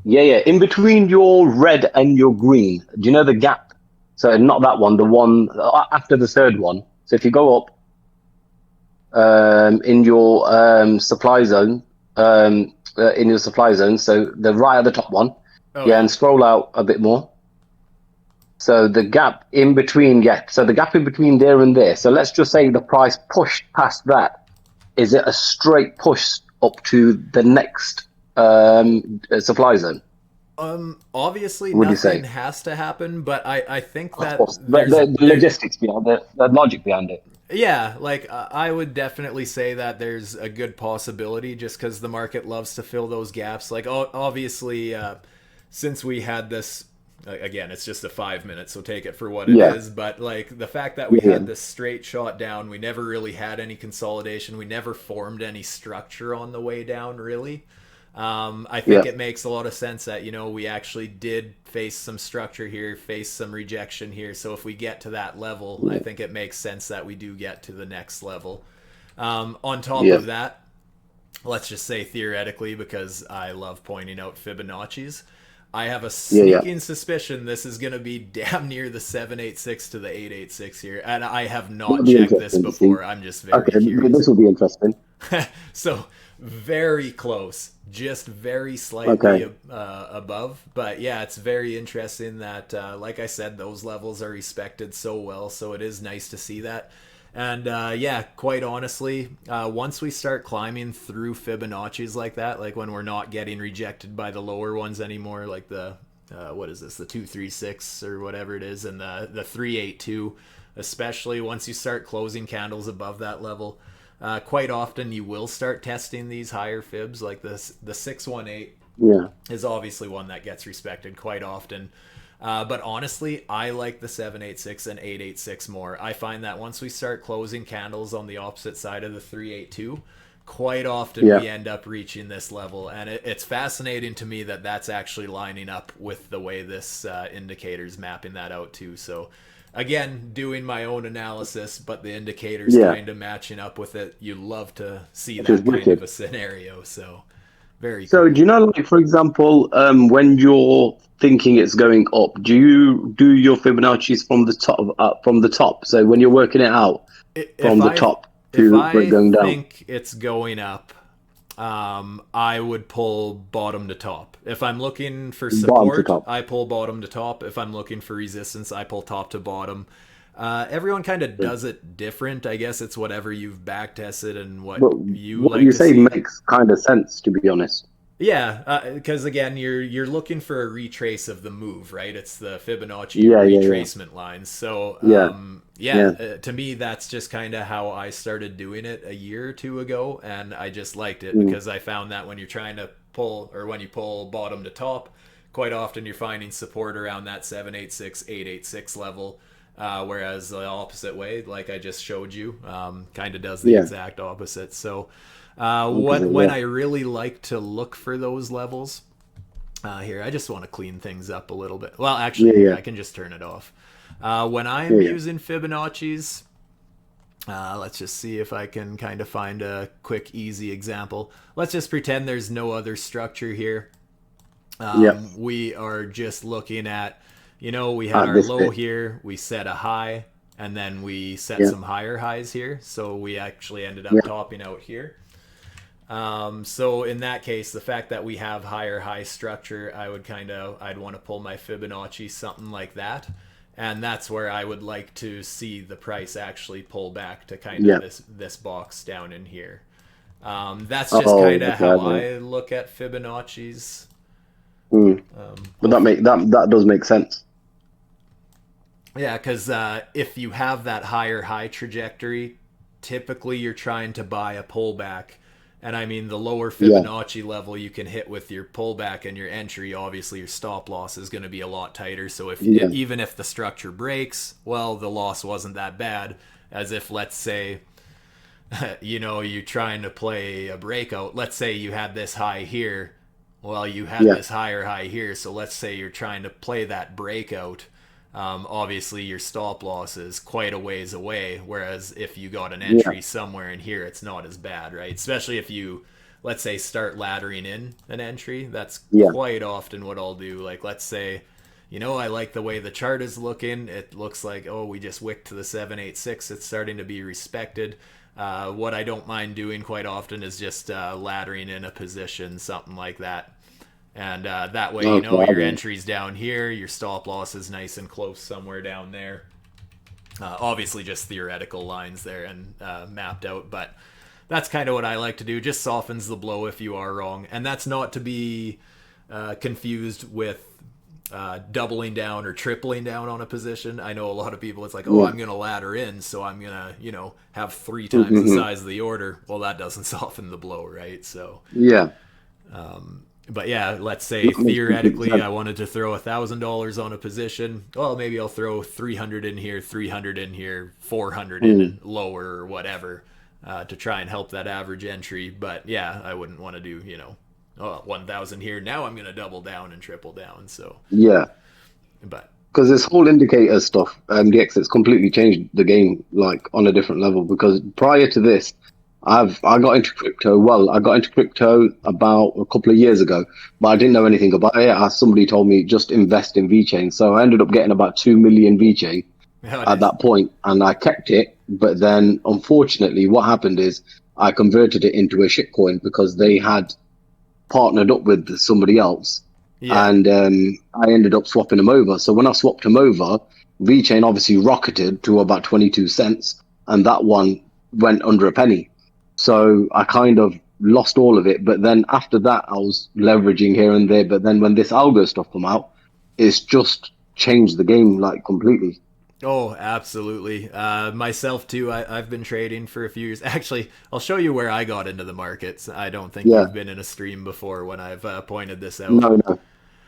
yeah. In between your red and your green, do you know the gap? So not that one, the one after the third one. So if you go up in your supply zone, so the right at the top one, Oh yeah, yeah. and scroll out a bit more. So the gap in between, yeah. So the gap in between there and there. So let's just say the price pushed past that. Is it a straight push up to the next supply zone? Obviously Would you nothing say? has to happen, but I think Of that course, there's the logistics behind the logic behind it. yeah, like I would definitely say that there's a good possibility, just because the market loves to fill those gaps. Like obviously, since we had this, again, it's just a 5 minute, so take it for what it Yeah, is. But like the fact that we yeah, yeah, had this straight shot down, we never really had any consolidation. We never formed any structure on the way down, really. I think yeah, it makes a lot of sense that, we actually did face some structure here, face some rejection here. So if we get to that level, I yeah, think it makes sense that we do get to the next level. On top yeah, of that, let's just say theoretically, because I love pointing out Fibonacci's, I have a yeah, yeah. sneaking suspicion this is going to be damn near the 786 to the 886 here. And I have not That'll be checked this interesting to see. before. I'm just very Okay, curious. this will be interesting. So very close, just very slightly Okay, above. But yeah, it's very interesting that, like I said, those levels are respected so well. So it is nice to see that. And yeah, quite honestly, once we start climbing through Fibonacci's like that, like when we're not getting rejected by the lower ones anymore, like the what is this, the 236 or whatever it is, and the 382, especially once you start closing candles above that level, quite often you will start testing these higher fibs. Like the 618 yeah, is obviously one that gets respected quite often. But honestly, I like the 786 and 886 more. I find that once we start closing candles on the opposite side of the 382, quite often yeah, we end up reaching this level. And it's fascinating to me that that's actually lining up with the way this indicator is mapping that out too. So again, doing my own analysis, but the indicators yeah. kind of matching up with it. You love to see Which is that kind of wicked. a scenario. So very So, do cool. you know, like for example, when you're thinking it's going up, do you do your Fibonacci's from the top, from the top? So when you're working it out If from the I top if for it I going down, think it's going up, I would pull bottom to top. If I'm looking for bottom to support, top. I pull bottom to top. If I'm looking for resistance, I pull top to bottom. Everyone kind of Yeah. does it different. I guess it's whatever you've back tested and what But you what like you to say see. makes kind of sense, to be honest. Yeah, because again, you're looking for a retrace of the move, right? It's the Fibonacci Yeah, yeah, yeah, retracement lines. So, yeah, yeah, yeah. to me, that's just kind of how I started doing it a year or two ago, and I just liked it Mm, because I found that when you're trying to pull, or when you pull bottom to top, quite often you're finding support around that 786, 886 level. whereas the opposite way, like I just showed you, kind of does the Yeah. exact opposite. So Opposite. when Yeah. I really like to look for those levels, here, I just want to clean things up a little bit. Well, actually, Yeah. here, Yeah. I can just turn it off. When Yeah. I'm Yeah. using Fibonacci's, let's just see if I can kind of find a quick, easy example. Let's just pretend there's no other structure here. Yeah. We are just looking at, we had At our this low bit. here, we set a high, and then we set Yeah. some higher highs here. So we actually ended up Yeah. topping out here. So in that case, the fact that we have higher high structure, I'd want to pull my Fibonacci, something like that. And that's where I would like to see the price actually pull back to kind of Yeah. this box down in here. That's just Oh, kind of okay. how I know. I look at Fibonacci's. Mm. But Hopefully, that does make sense. yeah, because if you have that higher high trajectory, typically you're trying to buy a pullback. And I mean, the lower Yeah. Fibonacci level you can hit with your pullback and your entry, obviously your stop loss is going to be a lot tighter. So if Yeah. even if the structure breaks, well, the loss wasn't that bad. As if, let's say, you're trying to play a breakout. Let's say you had this high here. Well, you had Yeah. this higher high here. So let's say you're trying to play that breakout. Obviously, your stop loss is quite a ways away. Whereas if you got an Yeah. entry somewhere in here, it's not as bad, right? Especially if you, let's say, start laddering in an entry. That's Yeah. quite often what I'll do. Like, let's say, I like the way the chart is looking. It looks like, oh, we just wicked to the 786. It's starting to be respected. What I don't mind doing quite often is just laddering in a position, something like that. And that way, Okay. your entry's down here, your stop loss is nice and close somewhere down there. Obviously, just theoretical lines there and mapped out, but that's kind of what I like to do. Just softens the blow if you are wrong. And that's not to be confused with doubling down or tripling down on a position. I know a lot of people, it's like, oh, Yeah. I'm going to ladder in, so I'm going to, have 3 times the size of the order. Well, that doesn't soften the blow, right? So, Yeah. but yeah, let's say That makes complete theoretically sense. I wanted to throw $1,000 on a position. Well, maybe I'll throw 300 in here, 300 in here, 400 in Mm. and lower or whatever to try and help that average entry. But yeah, I wouldn't want to do, 1,000 here. Now I'm going to double down and triple down. So, Yeah. but Because this whole indicator stuff, MDX, it's completely changed the game like on a different level. Because prior to this, I got into crypto. Well, I got into crypto about a couple of years ago, but I didn't know anything about it. As somebody told me, just invest in VeChain. So I ended up getting about 2 million VeChain how at nice. that point, and I kept it. But then, unfortunately, what happened is I converted it into a shitcoin because they had partnered up with somebody else, Yeah. and I ended up swapping them over. So when I swapped them over, VeChain obviously rocketed to about 22 cents, and that one went under a penny. So I kind of lost all of it. But then after that, I was leveraging here and there. But then when this algo stuff come out, it's just changed the game like completely. Oh, absolutely. Myself too. I've been trading for a few years. Actually, I'll show you where I got into the markets. I don't think Yeah. you've been in a stream before when I've pointed this out. No, no,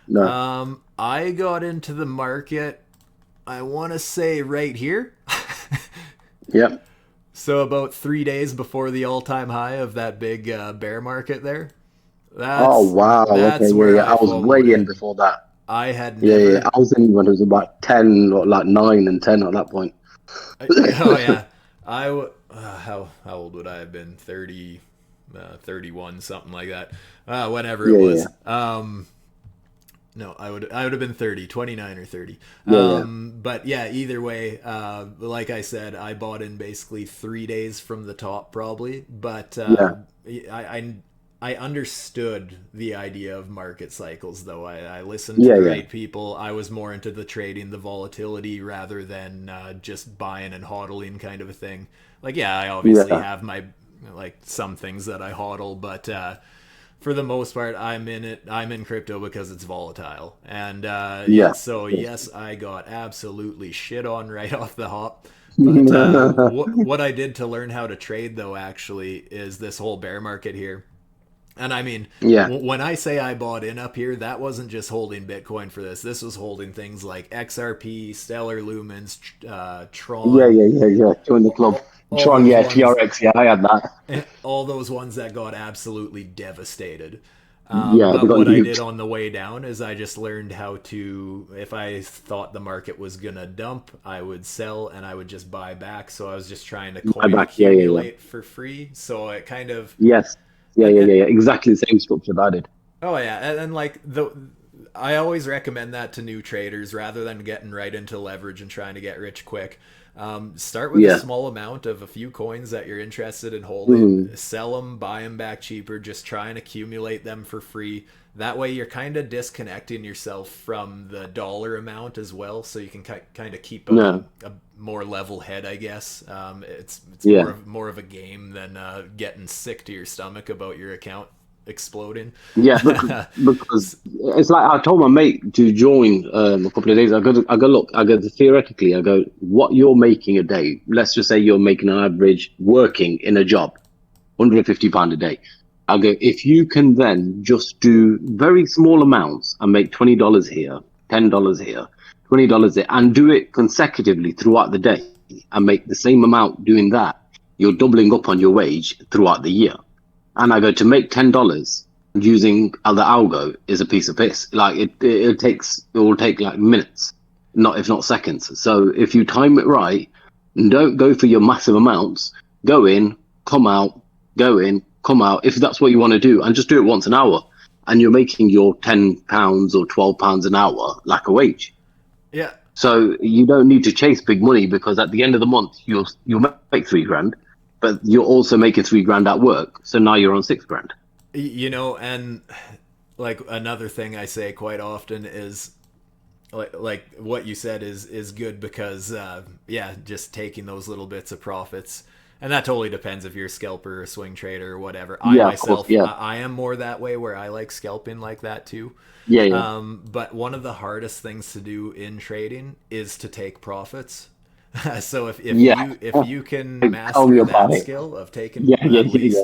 no. I got into the market, I want to say right here. Yep. So about 3 days before the all-time high of that big bear market there. Oh That's wow. Okay. that's Yeah, where yeah. I I was way FOMO'd in in. before that. I had Yeah, yeah. never. I was in when it was about 10 or like 9 and 10 at that point. Oh yeah, how old would I have been? 30, 31, something like that. Whatever it Yeah, yeah, was. No, I would have been 30, 29 or 30. yeah, yeah, But yeah, either way, like I said, I bought in basically 3 days from the top probably, but yeah, I I understood the idea of market cycles though. I listened to yeah, the yeah, right people. I was more into the trading, the volatility rather than just buying and hodling kind of a thing. Like yeah, I obviously yeah, have my like some things that I hodl, but for the most part, I'm in it. I'm in crypto because it's volatile, and yeah. yeah. So Of course. yes, I got absolutely shit on right off the hop. But what I did to learn how to trade though actually is this whole bear market here. And I mean, Yeah. when I say I bought in up here, that wasn't just holding Bitcoin for this. This was holding things like XRP, Stellar Lumens, Yeah, Tron, yeah, yeah, yeah. Join the club. all Tron, those yeah, ones, TRX, yeah, I had that. all those ones that got absolutely devastated. Yeah, they But got what I did nuked. on the way down is I just learned how to, if I thought the market was gonna dump, I would sell and I would just buy back. So I was just trying to My coin back, yeah, yeah, yeah. accumulate for free. So it kind of, Yes. Yeah, and, yeah, and yeah, yeah. Exactly the same structure that I did. oh yeah, and like I always recommend that to new traders rather than getting right into leverage and trying to get rich quick. Start with a Yeah. small amount of a few coins that you're interested in holding. Mm. Sell them, buy them back cheaper. Just try and accumulate them for free. That way, you're kind of disconnecting yourself from the dollar amount as well, so you can kind of keep No. a more level head, I guess. It's Yeah. more of a game than getting sick to your stomach about your account exploding. Yeah, because it's like I told my mate to join a couple of days. I go, look, I go, theoretically, I go, what you're making a day, let's just say you're making an average working in a job, £150 a day. I go, if you can then just do very small amounts and make $20 here, $10 here, $20 there, and do it consecutively throughout the day and make the same amount doing that, you're doubling up on your wage throughout the year. And I go, to make $10 using the algo is a piece of piss. Like it will take like minutes, not if not seconds. So if you time it right, don't go for your massive amounts. Go in, come out, go in, come out. If that's what you want to do, and just do it once an hour, and you're making your £10 or £12 an hour like a wage. Yeah, So you don't need to chase big money, because at the end of the month you'll make 3 grand, but you're also making 3 grand at work. So now you're on 6 grand. and like another thing I say quite often is like what you said is good because yeah, just taking those little bits of profits, and that totally depends if you're a scalper or a swing trader or whatever. I Yeah, of course. myself, Yeah, I am more that way where I like scalping like that too. yeah, yeah, But one of the hardest things to do in trading is to take profits. So yeah. if you can Tell me master about that it. skill of taking Yeah, yeah, yeah, yeah,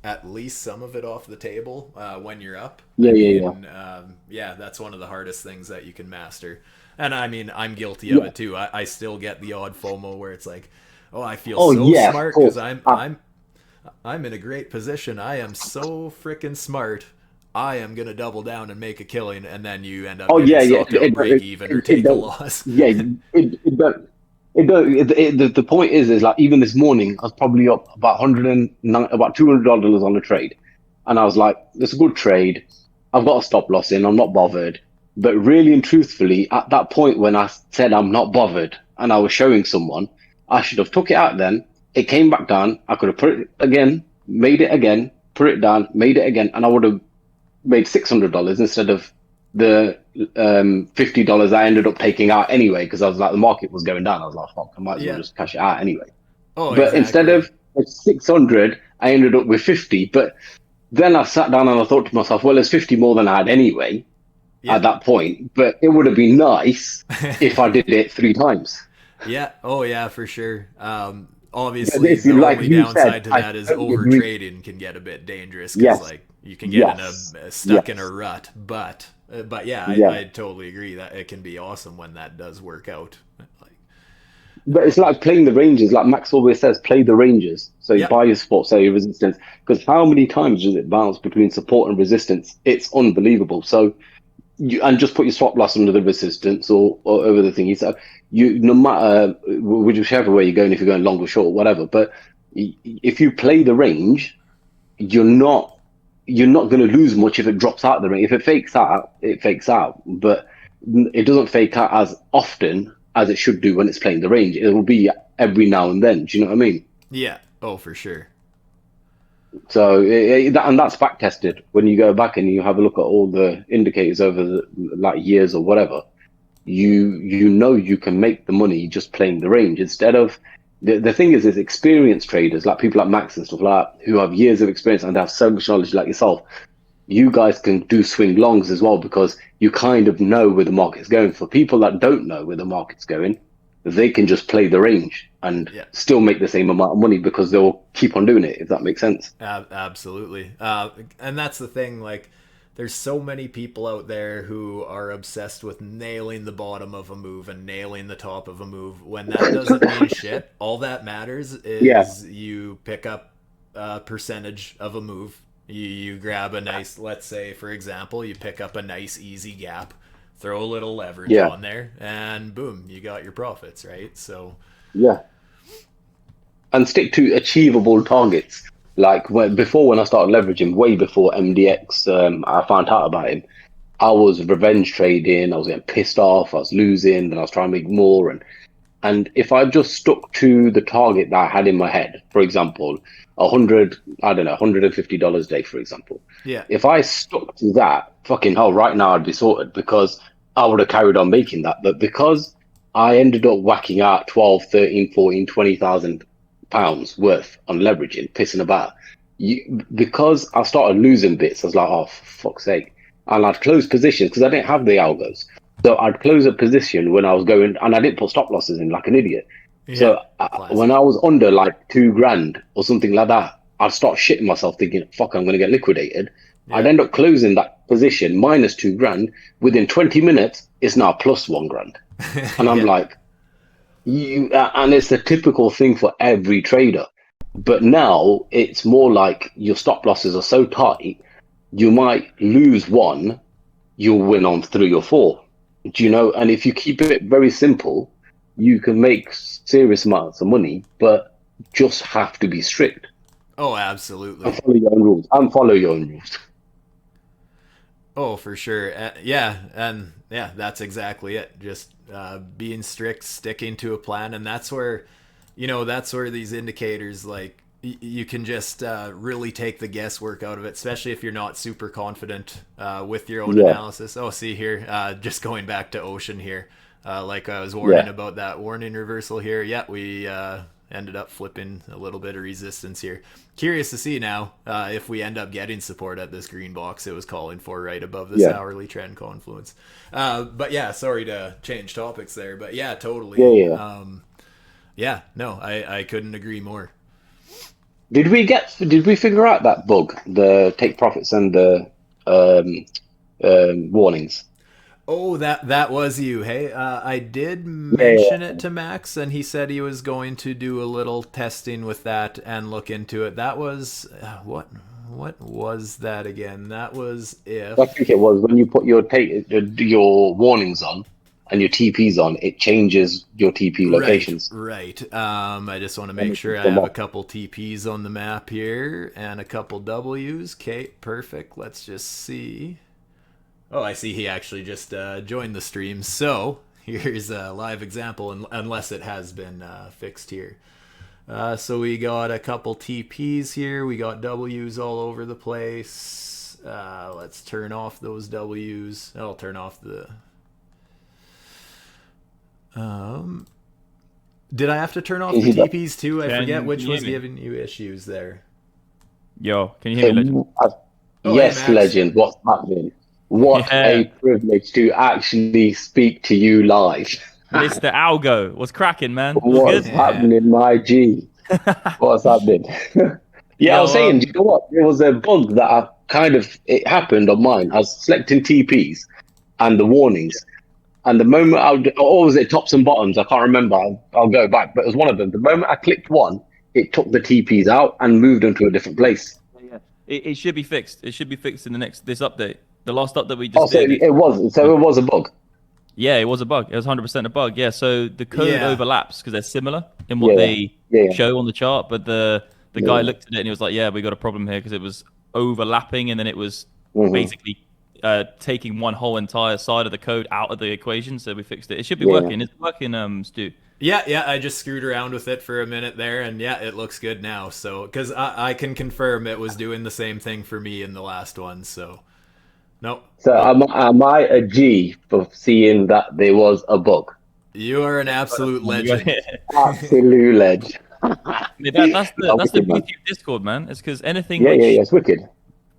at least some of it off the table when you're up, yeah, I yeah, yeah. mean, yeah, that's one of the hardest things that you can master. And I mean, I'm guilty of Yeah. it too. I still get the odd FOMO where it's like, oh, I feel Oh so yeah, of smart because course. I'm in a great position. I am so freaking smart. I am gonna double down and make a killing, and then you end up Oh getting yeah, yeah. sucked out break even or It take a don't. loss. Yeah, it don't. It don't. The point is like even this morning, I was probably up about 109, about $200 on a trade, and I was like, "It's a good trade. I've got a stop loss in. I'm not bothered." But really and truthfully, at that point when I said I'm not bothered, and I was showing someone, I should have took it out then. It came back down. I could have put it again, made it again, put it down, made it again, and I would have made $600 instead of the $50 I ended up taking out anyway, because I was like, the market was going down. I was like, fuck, I might as well Yeah. just cash it out anyway. Oh, But instead exactly. of 600, I ended up with 50. But then I sat down and I thought to myself, well, it's 50 more than I had anyway Yeah. at that point. But it would have been nice if I did it 3 times. Yeah. Oh, yeah, for sure. But Obviously, this, the like only you said, downside to I that is totally over agree. trading can get a bit dangerous because Yes, like you can get in yes, a stuck in a yes, rut. But yeah, yeah. I totally agree that it can be awesome when that does work out. Like, But it's like playing the ranges. Like Max always says, play the ranges. So you yeah, buy your support, say your resistance. Because how many times does it bounce between support and resistance? It's unbelievable. So and just put your swap loss under the resistance or over the thingy. So you, no matter whichever way you're going, if you're going long or short, whatever. But if you play the range, you're not you're not going to lose much if it drops out of the range. If it fakes out, it fakes out. But it doesn't fake out as often as it should do when it's playing the range. It will be every now and then. Do you know what I mean? yeah. Oh, for sure. So and that's back tested. When you go back and you have a look at all the indicators over the, like years or whatever, you know you can make the money just playing the range instead of the thing is experienced traders like people like Max and stuff like that who have years of experience and have so much knowledge like yourself. You guys can do swing longs as well because you kind of know where the market's going. For people that don't know where the market's going, they can just play the range and still make the same amount of money because they'll keep on doing it, if that makes sense. Absolutely. And that's the thing, like, there's so many people out there who are obsessed with nailing the bottom of a move and nailing the top of a move when that doesn't mean shit. All that matters is you pick up a percentage of a move. You grab a nice, let's say, for example, you pick up a nice easy gap, throw a little leverage on there, and boom, you got your profits, right? So and stick to achievable targets. Like before, when I started leveraging, way before MDX, I found out about him. I was revenge trading. I was getting pissed off. I was losing, then I was trying to make more. And if I just stuck to the target that I had in my head, for example, $150 a day, for example. Yeah. If I stuck to that, fucking hell, right now I'd be sorted because I would have carried on making that. But because I ended up whacking out 12, 13, 14, 20,000 pounds worth on leveraging, pissing about, because I started losing bits, I was like, oh, for fuck's sake. And I'd close positions because I didn't have the algos. So I'd close a position when I was going, and I didn't put stop losses in like an idiot. So when I was under like $2,000 or something like that, I'd start shitting myself thinking, fuck, I'm going to get liquidated. I'd end up closing that position minus $2,000. Within 20 minutes, it's now plus $1,000. And I'm like, and it's the typical thing for every trader. But now it's more like your stop losses are so tight, you might lose one, you'll win on 3 or 4. Do you know? And if you keep it very simple, you can make serious amounts of money, but just have to be strict. Oh, absolutely. And follow your own rules. Oh, for sure. That's exactly it. Just being strict, sticking to a plan, and that's where these indicators, like, you can just really take the guesswork out of it, especially if you're not super confident with your own analysis. Oh, see here, just going back to Ocean here, like I was warning about that warning reversal here. Yeah, we ended up flipping a little bit of resistance here. Curious to see now if we end up getting support at this green box it was calling for right above this hourly trend confluence. But yeah, sorry to change topics there, but yeah, totally. I couldn't agree more. Did we figure out that bug, the take profits and the warnings? Oh, that was you. Hey, I did mention it to Max, and he said he was going to do a little testing with that and look into it. That was what was that again? That was if I think it was when you put your warnings on and your TPs on, it changes your TP locations. Right. I just want to make sure I have a couple TPs on the map here and a couple Ws. Okay, perfect. Let's just see. Oh, I see he actually just joined the stream. So here's a live example, unless it has been fixed here. So we got a couple TPs here. We got Ws all over the place. Let's turn off those Ws. I'll turn off the... did I have to turn off the TPs too? I forget which was giving you issues there. Yo, can you hear me, Legend? Yes, hey, Legend. What's happening? What a privilege to actually speak to you live. Mr. Algo, what's cracking, man? What's happening, my G? What's happening? I was saying, you know what? There was a bug that it happened on mine. I was selecting TPs and the warnings. And the moment or was it tops and bottoms? I can't remember. I'll go back, but it was one of them. The moment I clicked one, it took the TPs out and moved them to a different place. Yeah, it should be fixed. It should be fixed in this update. The last update we just did. It was a bug. Yeah, it was a bug. It was 100% a bug. Yeah, so the code overlaps because they're similar in what they show on the chart. But the guy looked at it and he was like, "Yeah, we got a problem here because it was overlapping, and then it was basically taking one whole entire side of the code out of the equation." So we fixed it. It should be working. It's working, Stu. Yeah, I just screwed around with it for a minute there, and it looks good now. So, because I can confirm it was doing the same thing for me in the last one. So, no. So am I a G for seeing that there was a bug? You are an absolute legend. Absolute legend. That's the beauty of Discord, man. It's because anything. It's wicked.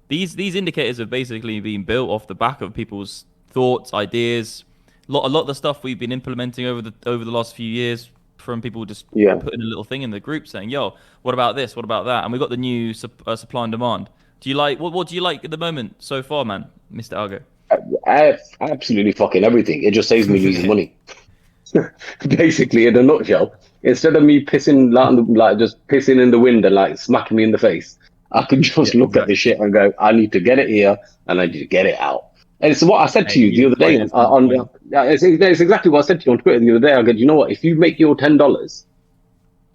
These indicators have basically been built off the back of people's thoughts, ideas, A lot of the stuff we've been implementing over the last few years, from people just putting a little thing in the group saying, "Yo, what about this? What about that?" And we got the new supply and demand. Do you like what do you like at the moment so far, man, Mr. Algo? I absolutely fucking everything. It just saves me losing money. Basically, in a nutshell, instead of me pissing like just pissing in the wind and like smacking me in the face, I can just look at the shit and go, I need to get it here and I need to get it out. And it's what I said to you the other day it's exactly what I said to you on Twitter the other day. I go, you know what? If you make your $10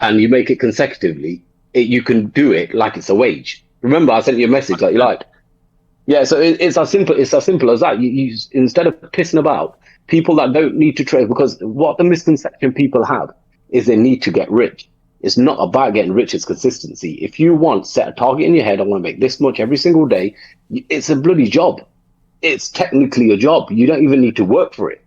and you make it consecutively, you can do it like it's a wage. Remember, I sent you a message like you like. Yeah, so it's as simple as that. You instead of pissing about, people that don't need to trade, because what the misconception people have is they need to get rich. It's not about getting rich, it's consistency. If you want, set a target in your head, I want to make this much every single day, it's a bloody job. It's technically a job. You don't even need to work for it.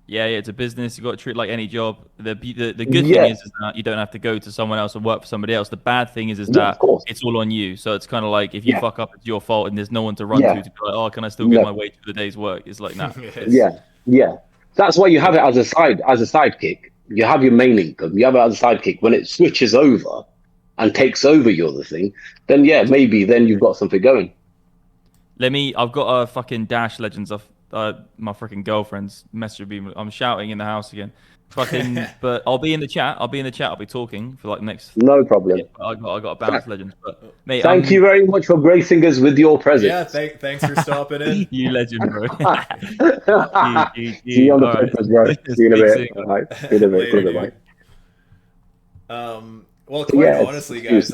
Yeah, it's a business. You've got to treat it like any job. The good thing is that you don't have to go to someone else and work for somebody else. The bad thing is that it's all on you. So it's kind of like if you fuck up, it's your fault, and there's no one to run to be like, oh, can I still get my wage for the day's work? It's like, nah. Yeah. That's why you have it as a sidekick. You have your main income. You have it as a sidekick. When it switches over and takes over your other thing, then maybe then you've got something going. I've got a fucking Dash Legends of my freaking girlfriend's messaging me. I'm shouting in the house again. Fucking, but I'll be in the chat. I'll be talking for like the next. No problem. Yeah, I got a bounce Legends. But mate, thank you very much for gracing us with your presence. Yeah, thanks for stopping in. You legend, bro. See you on the papers, bro. See you in a bit. All right. See you in a bit. Later, well, quite honestly, guys,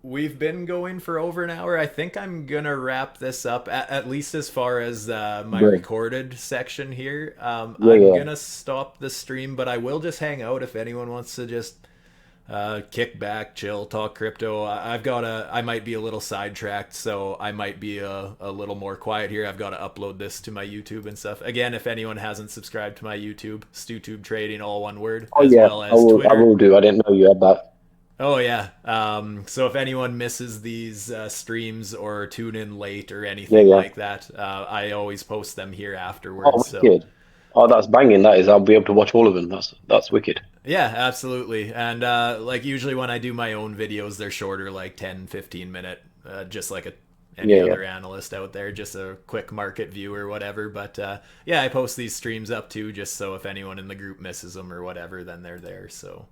we've been going for over an hour. I think I'm gonna wrap this up, at least as far as my recorded section here. I'm gonna stop the stream, but I will just hang out if anyone wants to just kick back, chill, talk crypto. I might be a little sidetracked, so I might be a little more quiet here. I've got to upload this to my YouTube and stuff. Again, if anyone hasn't subscribed to my YouTube, StuTube Trading, all one word, well as Twitter. I will do. I didn't know you had that. Oh yeah. So if anyone misses these streams or tune in late or anything like that, I always post them here afterwards. Oh, wicked. Oh, that's banging. That is. I'll be able to watch all of them. That's wicked. Yeah, absolutely. And like usually when I do my own videos, they're shorter, like 10, 15 minute, just like any other analyst out there, just a quick market view or whatever. But I post these streams up too, just so if anyone in the group misses them or whatever, then they're there. So.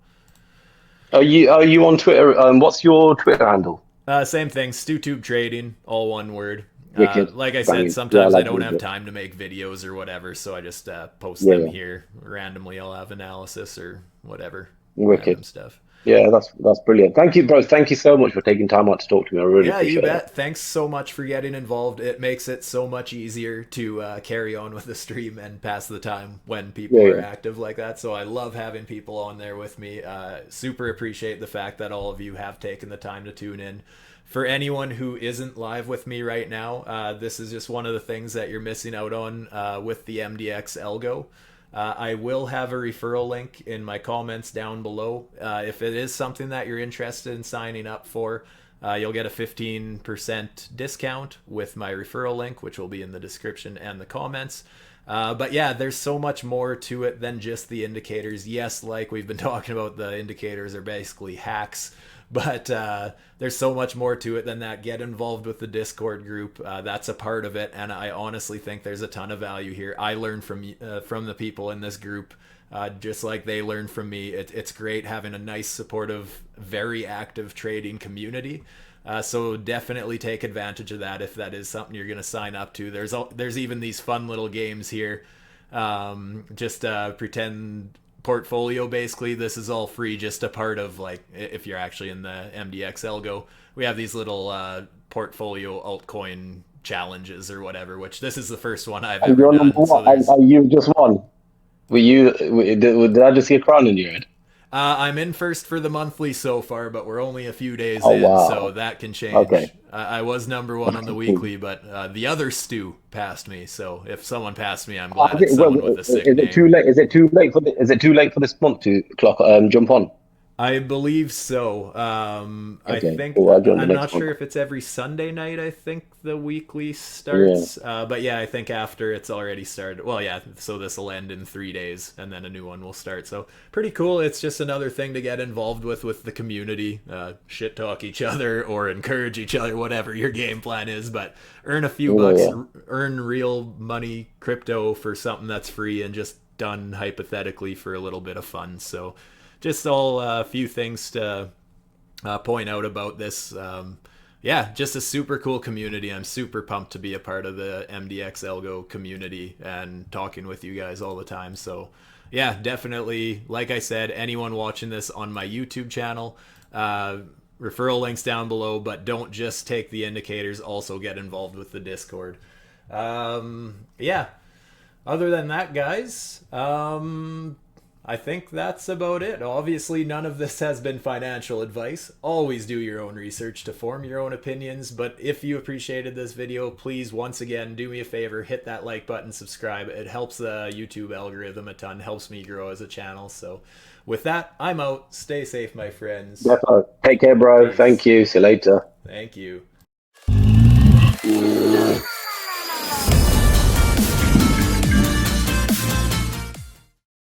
Are you on Twitter? What's your Twitter handle? Same thing, StuTube Trading, all one word. Like I said, sometimes I don't have time to make videos or whatever, so I just post them here randomly. I'll have analysis or whatever. Wicked stuff. Yeah, that's brilliant. Thank you, bro. Thank you so much for taking time out to talk to me. I really appreciate it. Yeah, you bet. Thanks so much for getting involved. It makes it so much easier to carry on with the stream and pass the time when people are active like that. So I love having people on there with me. Super appreciate the fact that all of you have taken the time to tune in. For anyone who isn't live with me right now, this is just one of the things that you're missing out on with the MDX Algo. I will have a referral link in my comments down below. If it is something that you're interested in signing up for, you'll get a 15% discount with my referral link, which will be in the description and the comments. But yeah, there's so much more to it than just the indicators. Yes, like we've been talking about, the indicators are basically hacks. But there's so much more to it than that. Get involved with the Discord group. That's a part of it, and I honestly think there's a ton of value here. I learn from the people in this group, just like they learn from me. It's great having a nice, supportive, very active trading community. So definitely take advantage of that if that is something you're going to sign up to. There's even these fun little games here. Just pretend portfolio. Basically, this is all free, just a part of, like, if you're actually in the MDX Algo, we have these little portfolio altcoin challenges or whatever, which this is the first one I've ever done. So you just won. Did I just see a crown in your head? I'm in first for the monthly so far, but we're only a few days in, so that can change. Okay. I was number one on the weekly, but the other Stu passed me. So if someone passed me, I'm glad it's someone with a sick name. Is it too late for this month to jump on? I believe so. Okay, I think cool. I'll join the I'm not next one. sure if it's every Sunday night. I think the weekly starts. But yeah, I think after it's already started. Well, yeah. So this will end in 3 days, and then a new one will start. So pretty cool. It's just another thing to get involved with the community. Shit talk each other or encourage each other, whatever your game plan is. But earn a few bucks, earn real money, crypto for something that's free and just done hypothetically for a little bit of fun. So just all a few things to point out about this. Yeah, just a super cool community. I'm super pumped to be a part of the MDX Algo community and talking with you guys all the time. So yeah, definitely, like I said, anyone watching this on my YouTube channel, referral links down below, but don't just take the indicators, also get involved with the Discord. Yeah, other than that, guys, I think that's about it. Obviously, none of this has been financial advice. Always do your own research to form your own opinions. But if you appreciated this video, please, once again, do me a favor, hit that like button, subscribe. It helps the YouTube algorithm a ton, helps me grow as a channel. So with that, I'm out. Stay safe, my friends. Defo. Take care, bro. Peace. Thank you. See you later. Thank you.